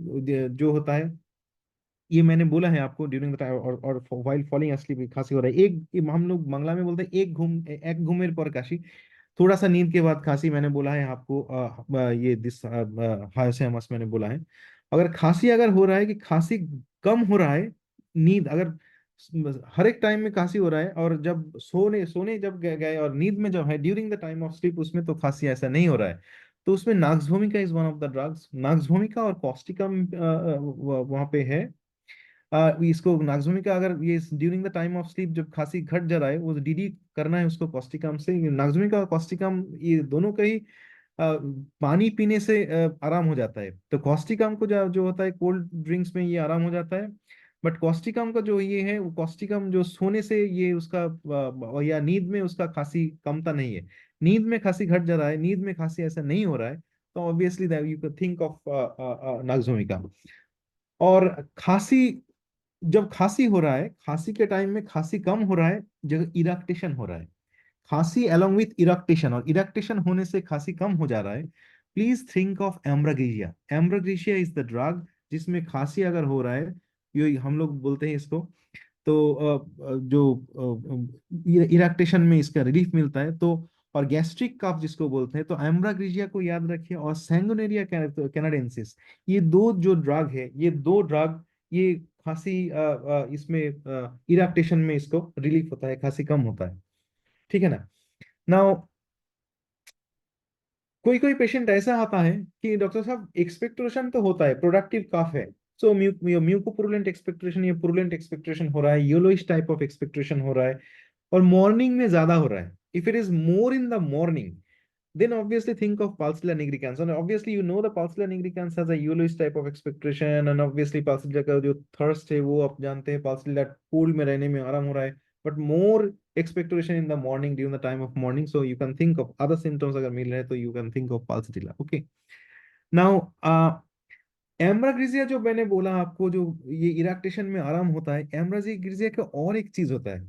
जो होता है, ये मैंने बोला है आपको, ड्यूरिंग द टाइम और व्हाइल फॉलिंग asleep खांसी हो रहा है। एक हम लोग बांग्ला में बोलते हैं एक घूमेर पर काशी, थोड़ा सा नींद के बाद खांसी, मैंने बोला है आपको ये दिस हायोसेमस मैंने बोला है। अगर खांसी अगर हो रहा है कि खांसी कम हो रहा है, नींद अगर हर एक टाइम में खांसी हो रहा है, और जब सोने सोने जब गए और नींद में जब है during the time of sleep, उसमें तो खांसी ऐसा नहीं हो रहा है, तो उसमें nux vomica is one of the drugs. Nux vomica और कॉस्टिकम वहां पे है। इसको नागजोमी का अगर ये during the time of sleep जब खांसी घट जा रहा है, वो डीडी करना है उसको कॉस्टिकम से। नागजोमी का और कॉस्टिकम ये दोनों का ही पानी पीने से आराम हो जाता है। तो कॉस्टिकम को जो होता है कोल्ड ड्रिंक्स में ये आराम हो जाता है, बट कॉस्टिकम का जो ये है वो कॉस्टिकम जो सोने से ये उसका या नींद में उसका खांसी कमता नहीं है। नींद में खांसी घट जा रहा है, नींद में खांसी ऐसा नहीं हो रहा है, तो obviously you can think of nux vomica. और खांसी जब खांसी हो रहा है, खांसी के टाइम में खांसी कम हो रहा है, जगह इरेक्टेशन हो रहा है, खांसी अलोंग विथ इरेक्टेशन, और इरेक्टेशन होने से खांसी कम हो जा रहा है, please think of ambra grisea. Ambra grisea is the drug जिसमें खांसी अगर हो रहा है, ये हम लोग बोलते हैं इसको, तो जो इरेक्टेशन में इसका रिलीफ मिलता है, तो और गैस्ट्रिक कफ जिसको बोलते हैं, तो एम्ब्राग्रेसिया को याद रखिए, और सैंगुनेरिया कैनाडेंसिस, ये दो जो ड्रग है, ये दो ड्रग ये खांसी इसमें इरेक्टेशन में इसको रिलीफ होता है, खांसी कम होता है, ठीक है ना। नाउ कोई कोई पेशेंट ऐसा आता है कि डॉक्टर साहब एक्सपेक्टोरेशन तो होता है, प्रोडक्टिव कफ है, सो म्यूकोपुरुलेंट एक्सपेक्टोरेशन, ये पुरुलेंट एक्सपेक्टोरेशन हो रहा है, येलोइश टाइप ऑफ एक्सपेक्टोरेशन हो रहा है, और मॉर्निंग में ज्यादा हो रहा है। If it is more in the morning, then obviously think of Pulsilla nigricans, and obviously you know the Pulsilla nigricans has a yellowish type of expectoration, and obviously Pulsilla का जो thirst है वो आप जानते हैं, Pulsilla cool में रहने में आराम हो रहा है, but more expectoration in the morning during the time of morning, so you can think of other symptoms अगर मिल रहे हैं तो you can think of Pulsilla, okay। now एम्ब्राग्रिजिया जो मैंने बोला आपको, जो ये इरेक्टेशन में आराम होता है, एम्ब्राग्रिजिया का और एक चीज होता है,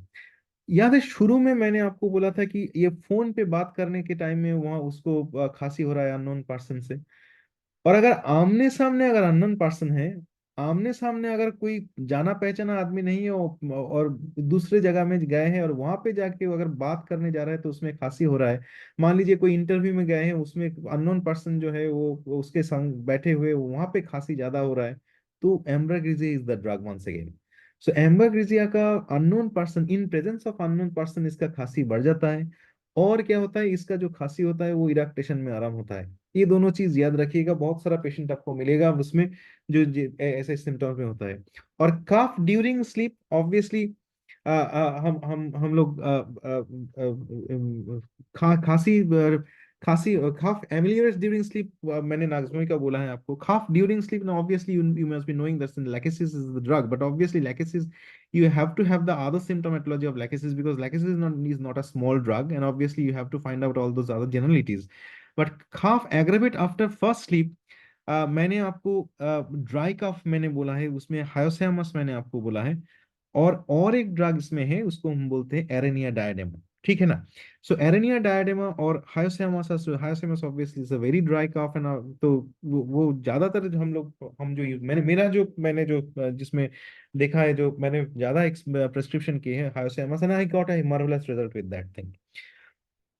याद है शुरू में मैंने आपको बोला था कि ये फोन पे बात करने के टाइम में वहां उसको खांसी हो रहा है अननोन पर्सन से, और अगर आमने सामने अगर अननोन पर्सन है, आमने सामने अगर कोई जाना पहचाना आदमी नहीं है, और दूसरे जगह में गए हैं और वहां पे जाके अगर बात करने जा रहा है तो उसमें खांसी हो रहा है, मान लीजिए कोई इंटरव्यू में गए हैं, उसमें अननोन पर्सन जो है वो उसके संग बैठे हुए, वहां पे खांसी ज्यादा हो रहा है, तो ambra grisea is the drug once again. So ambra grisea का unknown person, in presence of unknown person इसका खांसी बढ़ जाता है। और क्या होता है, इसका जो खांसी होता है वो इरेक्टेशन में आराम होता है। ये दोनों चीज याद रखिएगा, बहुत सारा पेशेंट आपको मिलेगा उसमें जो ऐसे सिम्टम्स में होता है। और कफ ड्यूरिंग स्लीप, ऑब्वियसली हम लोग खांसी खांसी कफ एमिलियरेट्स ड्यूरिंग स्लीप, मैंने नाज़िमेम का बोला है आपको, cough during sleep, now obviously you must be knowing that lachesis is the drug, but obviously lachesis, you have to have the other symptomatology of lachesis, because lachesis is not a small drug, and obviously you have to find out all those other generalities. But cough aggravate after first sleep, मैंने आपको ड्राई कफ मैंने बोला है, उसमें हायोसेमस मैंने आपको बोला है, और एक ड्रग इसमें है, उसको हम बोलते हैं एरेनिया डायडेमा, ठीक है ना। सो एरेनिया डायडेमा और hyoscyamus, hyoscyamus obviously is a very dry cough है ना। तो वो ज्यादातर जो हम जो मैंने मेरा जो मैंने जो जिसमें देखा है, जो मैंने ज्यादा प्रेस्क्रिप्शन की है hyoscyamus, and I got a marvellous result with that thing.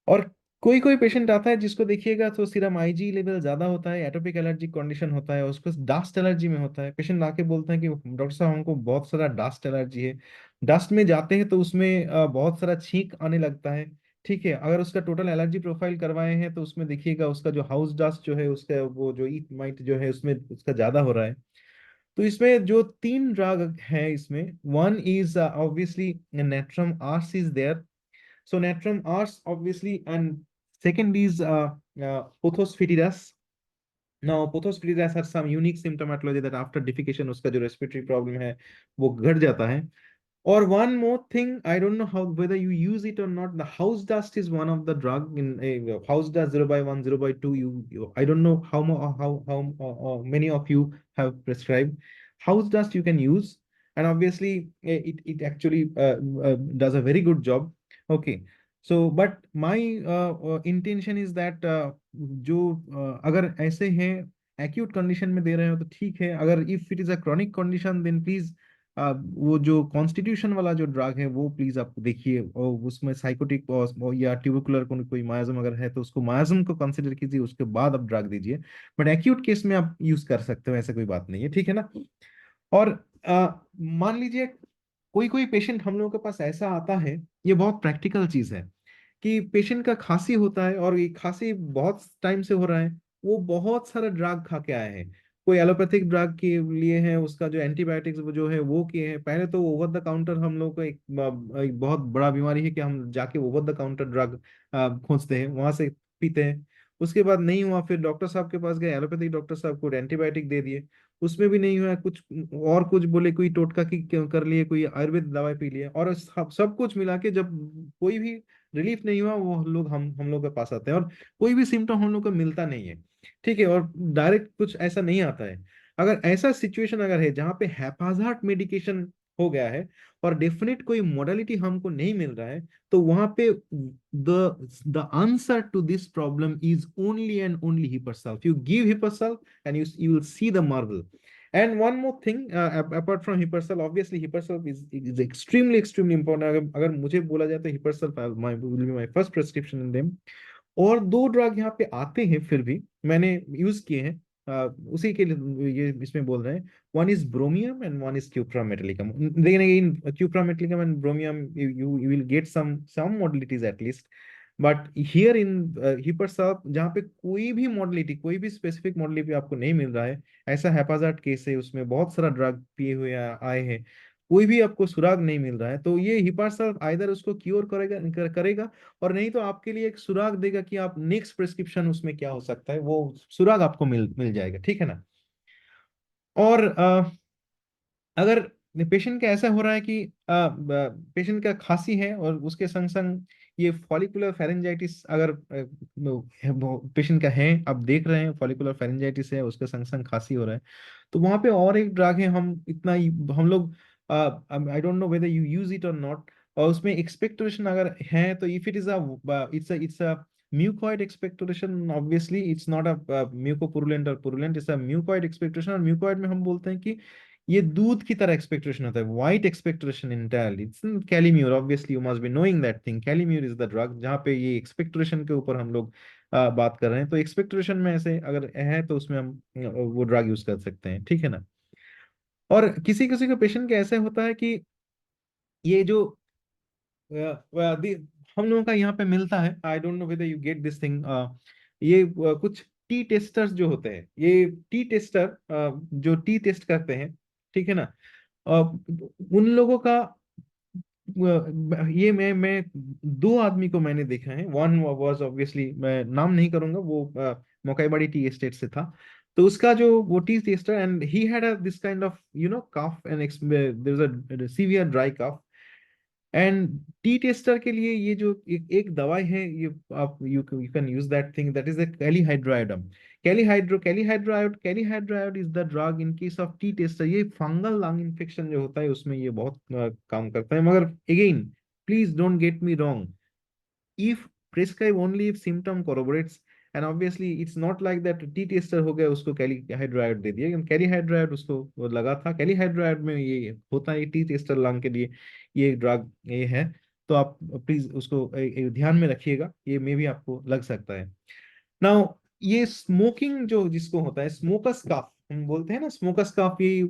और कोई कोई पेशेंट आता है जिसको देखिएगा तो सीरम आईजी लेवल ज्यादा होता है, एटोपिक एलर्जी कंडीशन होता है, उसको डस्ट एलर्जी में होता है, पेशेंट आके बोलते हैं कि डॉक्टर साहब हमको बहुत सारा डस्ट एलर्जी है। डस्ट में जाते हैं तो उसमें बहुत सारा छींक आने लगता है। ठीक है, अगर उसका टोटल एलर्जी प्रोफाइल करवाए हैं तो उसमें देखिएगा उसका जो हाउस डस्ट जो है, उसका वो जो ईट माइट जो है उसमें उसका ज्यादा हो रहा है। तो इसमें जो तीन ड्रग है इसमें, one is obviously natrum ars is there, so natrum ars obviously, and second is pothos foetidus. Now pothos foetidus has some unique symptomatology that after defecation उसका जो respiratory problem है वो घट जाता है। or one more thing, I don't know how whether you use it or not. The house dust is one of the drug in a house dust 0 by 1, 0 by 2. I don't know how many of you have prescribed house dust. You can use, and obviously it actually does a very good job. Okay, so but my intention is that जो अगर ऐसे हैं acute condition में दे रहे हो तो ठीक है, अगर if it is a chronic condition then please वो जो कॉन्स्टिट्यूशन वाला जो ड्रग है वो प्लीज आप देखिए, और उसमें साइकोटिक या ट्यूबरकुलर कोई मायाजम अगर है तो उसको मायाजम को कंसिडर कीजिए, उसके बाद आप ड्रग दीजिए। बट एक्यूट केस में आप यूज कर सकते हो, ऐसा कोई बात नहीं है, ठीक है ना। और मान लीजिए कोई कोई पेशेंट हम लोगों के पास ऐसा आता है, ये बहुत प्रैक्टिकल चीज है, कि पेशेंट का खांसी होता है और ये खांसी बहुत टाइम से हो रहा है, वो बहुत सारा ड्रग खा के आए हैं, कोई एलोपैथिक ड्रग के लिए है, उसका जो एंटीबायोटिक्स वो जो है वो किए हैं, पहले तो ओवर द काउंटर हम लोग को एक बहुत बड़ा बीमारी है कि हम जाके ओवर द काउंटर ड्रग खोजते हैं, वहां से पीते हैं। उसके बाद नहीं हुआ, फिर डॉक्टर साहब के पास गए, एलोपैथिक डॉक्टर साहब को एंटीबायोटिक दे दिए, उसमें भी नहीं हुआ, कुछ और कुछ बोले, कोई टोटका की कर लिए, कोई आयुर्वेद दवाई पी लिए, और सब कुछ मिला के जब कोई भी रिलीफ नहीं हुआ, वो लोग हम लोग के पास आते हैं, और कोई भी सिम्टम हम लोग को मिलता नहीं है, ठीक है, और डायरेक्ट कुछ ऐसा नहीं आता है। अगर ऐसा सिचुएशन अगर है जहाँ पे हैप्पीजार्ट मेडिकेशन हो गया है और डेफिनेट कोई मोडालिटी हमको नहीं मिल रहा है, तो वहां पे the answer to this problem is only and only hepar sulph. You give hepar sulph and you will see the marvel. And one more thing, apart from hipersulf, obviously hipersulf is extremely important. अगर मुझे बोला जाए तो hipersulf will be my first prescription in them. और दो ड्रग यहाँ पे आते हैं फिर भी मैंने यूज किए हैं, उसी के लिए ये इसमें बोल रहे हैं, one is bromium and one is cuprum metallicum. लेकिन in cuprum metallicum and bromium you will get some modalities at least, but here in hepar sulph जहाँ पे कोई भी मॉडलिटी, कोई भी स्पेसिफिक मॉडलिटी आपको नहीं मिल रहा है, ऐसा हैप्पीजार्ट केस है, उसमें बहुत सारा ड्रग पिए हुए आए हैं, कोई भी आपको सुराग नहीं मिल रहा है, तो ये हिपरसल्फ आइदर उसको क्योर करेगा, और नहीं तो आपके लिए एक सुराग देगा कि आप नेक्स्ट प्रिस्क्रिप्शन उसमें क्या हो सकता है, वो सुराग आपको मिल मिल जाएगा, ठीक है ना। और अगर पेशेंट का ऐसा हो रहा है कि पेशेंट का खांसी है और उसके संग संग ये फॉलिकुलर फेरेंजाइटिस अगर पेशेंट का है, आप देख रहे हैं फॉलिकुलर फेरेंजाइटिस है, उसके संग संग खांसी हो रहा है, तो वहां पे और एक ड्रग है, हम लोग I don't know whether you use it और नॉट, और उसमें एक्सपेक्टोरेशन अगर है तो if it is it's mucoid expectoration obviously it's not a mucopurulent और purulent, it's a mucoid expectoration. और म्यूकॉइड में हम बोलते हैं कि ये दूध की तरह एक्सपेक्टोरेशन होता है, white expectoration entirely. It's kali mur, obviously you must be knowing that thing. Kali mur is the drug जहाँ पे ये एक्सपेक्टोरेशन के ऊपर हम लोग बात कर रहे हैं। तो एक्सपेक्टोरेशन में ऐसे अगर है तो उसमें हम वो ड्रग यूज कर सकते हैं, ठीक है ना। और किसी किसी का पेशेंट का ऐसा होता है कि ये जो हम लोगों का यहाँ पे मिलता है, आई don't know whether you get this thing, ये कुछ टी टेस्टर्स जो होते हैं, ये टी टेस्टर जो टी टेस्ट करते हैं, ठीक है ना। उन लोगों का ये मैं दो आदमी को मैंने देखा है। वन वाज ऑब्वियसली, मैं नाम नहीं करूंगा, वो मोकाईबाड़ी टी एस्टेट से था। तो उसका जो वो tea taster, and he had this kind of cough and there is a severe dry cough. And tea taster के लिए ये जो एक दवाई है, ये आप you can use that thing, that is the kali hydroiodicum. Kali hydroiod is the drug in case of tea taster. ये फंगल लंग इन्फेक्शन जो होता है उसमें ये बहुत काम करता है। मगर again, please don't get me wrong, if prescribe only if symptom corroborates, and obviously it's not like that T tester हो गया उसको कैलीहाइड्रोआइड दे दिया। कैलीहाइड्रोआइड उसको वो लगा था, कैलीहाइड्रोआइड में ये होता है टी टेस्टर लंग के लिए ये ड्रग ये है। तो आप प्लीज उसको ध्यान में रखिएगा, ये में भी आपको लग सकता है। नाउ ये स्मोकिंग जो जिसको होता है स्मोकर्स कफ, हम बोलते हैं ना स्मोकर्स कफ, ये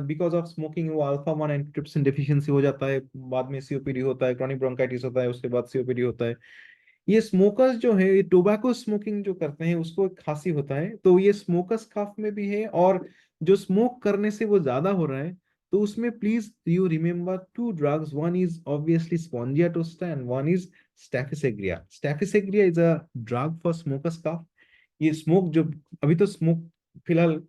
बिकॉज ऑफ स्मोकिंग वो अल्फा 1 एंटीट्रिप्सिन डेफिशिएंसी हो जाता है, बाद में सीओपीडी होता है, क्रॉनिक ब्रोंकाइटिस होता है, उसके बाद सीओपीडी होता है। ये स्मोकर्स जो है, ये टोबैको स्मोकिंग जो करते हैं उसको एक खांसी होता है, तो ये स्मोकर्स कफ में भी है। और जो स्मोक करने से वो ज्यादा हो रहा है, तो उसमें please you remember two drugs, one is obviously spongia tosta and one is staphysagria. Staphysagria is a drug for smokers cough. ये स्मोक जो अभी तो स्मोक फिलहाल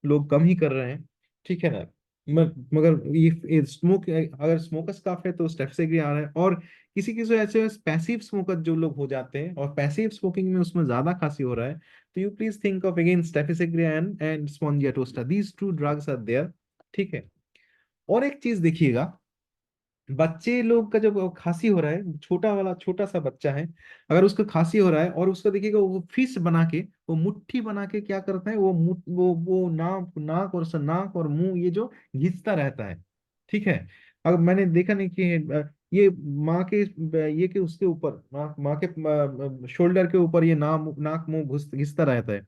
लोग कम ही कर रहे हैं, ठीक है ना। मगर ये स्मोक अगर स्मोकर्स कफ है तो स्टेफिसेग्रिया आ रहा है। और किसी किसी ऐसे पैसिव स्मोकर जो लोग हो जाते हैं और पैसिव स्मोकिंग में उसमें ज्यादा खांसी हो रहा है, तो you please think of again staphisagria and spongia tosta, these two drugs are there, ठीक है। और एक चीज देखिएगा, बच्चे लोग का जब खांसी हो रहा है, छोटा वाला छोटा सा बच्चा है, अगर उसको खांसी हो रहा है और उसको देखिएगा वो फिश बना के, वो मुट्ठी बना के क्या करता है, वो नाक नाक और मुंह ये जो घिसता रहता है, ठीक है। अगर मैंने देखा नहीं कि ये माँ के ये के उसके ऊपर माँ के शोल्डर के ऊपर ये नाक मुंह घिसता रहता है।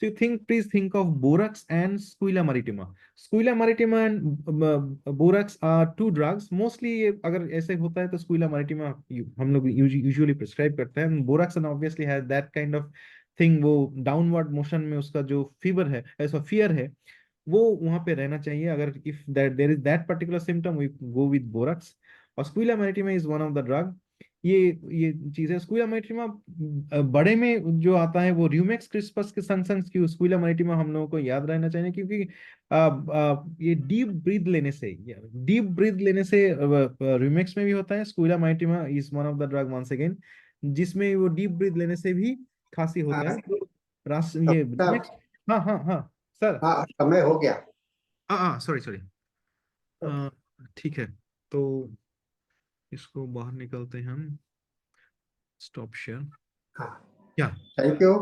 So you think, please think of borax and squilla maritima. Squilla maritima and borax are two drugs. Mostly अगर ऐसे होता है तो squilla maritima हम लोग usually prescribe करते हैं। Borax and obviously has that kind of thing, वो downward motion में उसका जो fever है, ऐसा fear है, वो वहां पे रहना चाहिए। अगर if that there is that particular symptom, we go with borax। और squilla maritima is one of the drug. ये चीज है स्क्विला मैरिटिमा। बड़े में जो आता है वो र्यूमेक्स क्रिस्पस के संग संग की स्क्विला मैरिटिमा हम लोगों को याद रहना चाहिए, क्योंकि ये डीप ब्रीथ लेने से र्यूमेक्स में भी होता है। Squilla maritima is one of the drug once again, जिसमें वो डीप ब्रीथ लेने से भी खांसी होता हाँ, है। तो ये साहब, हाँ हाँ हाँ सर। हाँ समय हो गया। हाँ सॉरी सॉरी, ठीक है। तो इसको बाहर निकलते हैं हम, स्टॉप शेयर। हाँ, क्या? Thank you.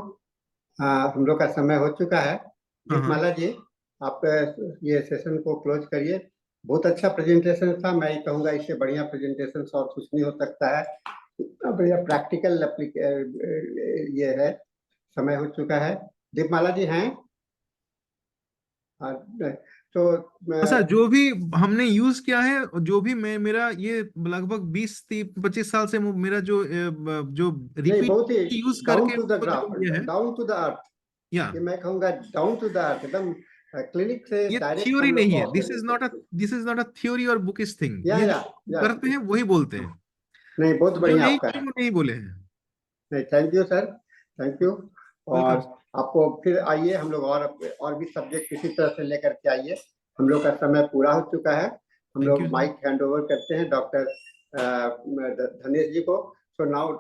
हम लोग का समय हो चुका है। हाँ हाँ, दीपमाला जी, आप ये सेशन को क्लोज करिए। बहुत अच्छा प्रेजेंटेशन था। मैं ये कहूँगा इससे बढ़िया प्रेजेंटेशन और कुछ नहीं हो सकता है। इतना बढ़िया प्रैक्टिकल ये है। समय हो चुका है। दीपमाला जी हैं? हाँ, तो सर जो भी हमने यूज किया है, जो भी मेरा ये लगभग 20-25 साल से मेरा जो नहीं, रिपीट बहुत ही यूज डाउन करके टू द जो ये है, डाउन टू द अर्थ, या ये मैं कहूँगा डाउन टू द अर्थ, एकदम क्लिनिक से ये डायरेक्ट थ्योरी हम लोग नहीं को है। Observe. This is not a theory और बुकिश थिंग। या ये या जो या करते हैं वही बोलते हैं, नहीं, बहुत जो बढ़िया नहीं आपका किए है। वो नहीं बोले हैं। नहीं, thank you sir, thank you. और वेलकम। आपको फिर आइए, हम लोग और भी सब्जेक्ट इसी तरह से लेकर के आइए। हम लोग का समय पूरा हो चुका है। हम थैंक यू लोग माइक हैंड ओवर करते हैं डॉक्टर धनेश जी को। So now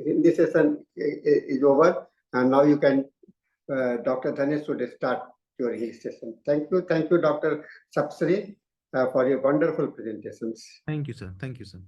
Hindi session is over and now you can Dr. Dhanesh should start your English session. Thank you, Dr. Sapsri, for your wonderful presentations. Thank you sir, thank you sir.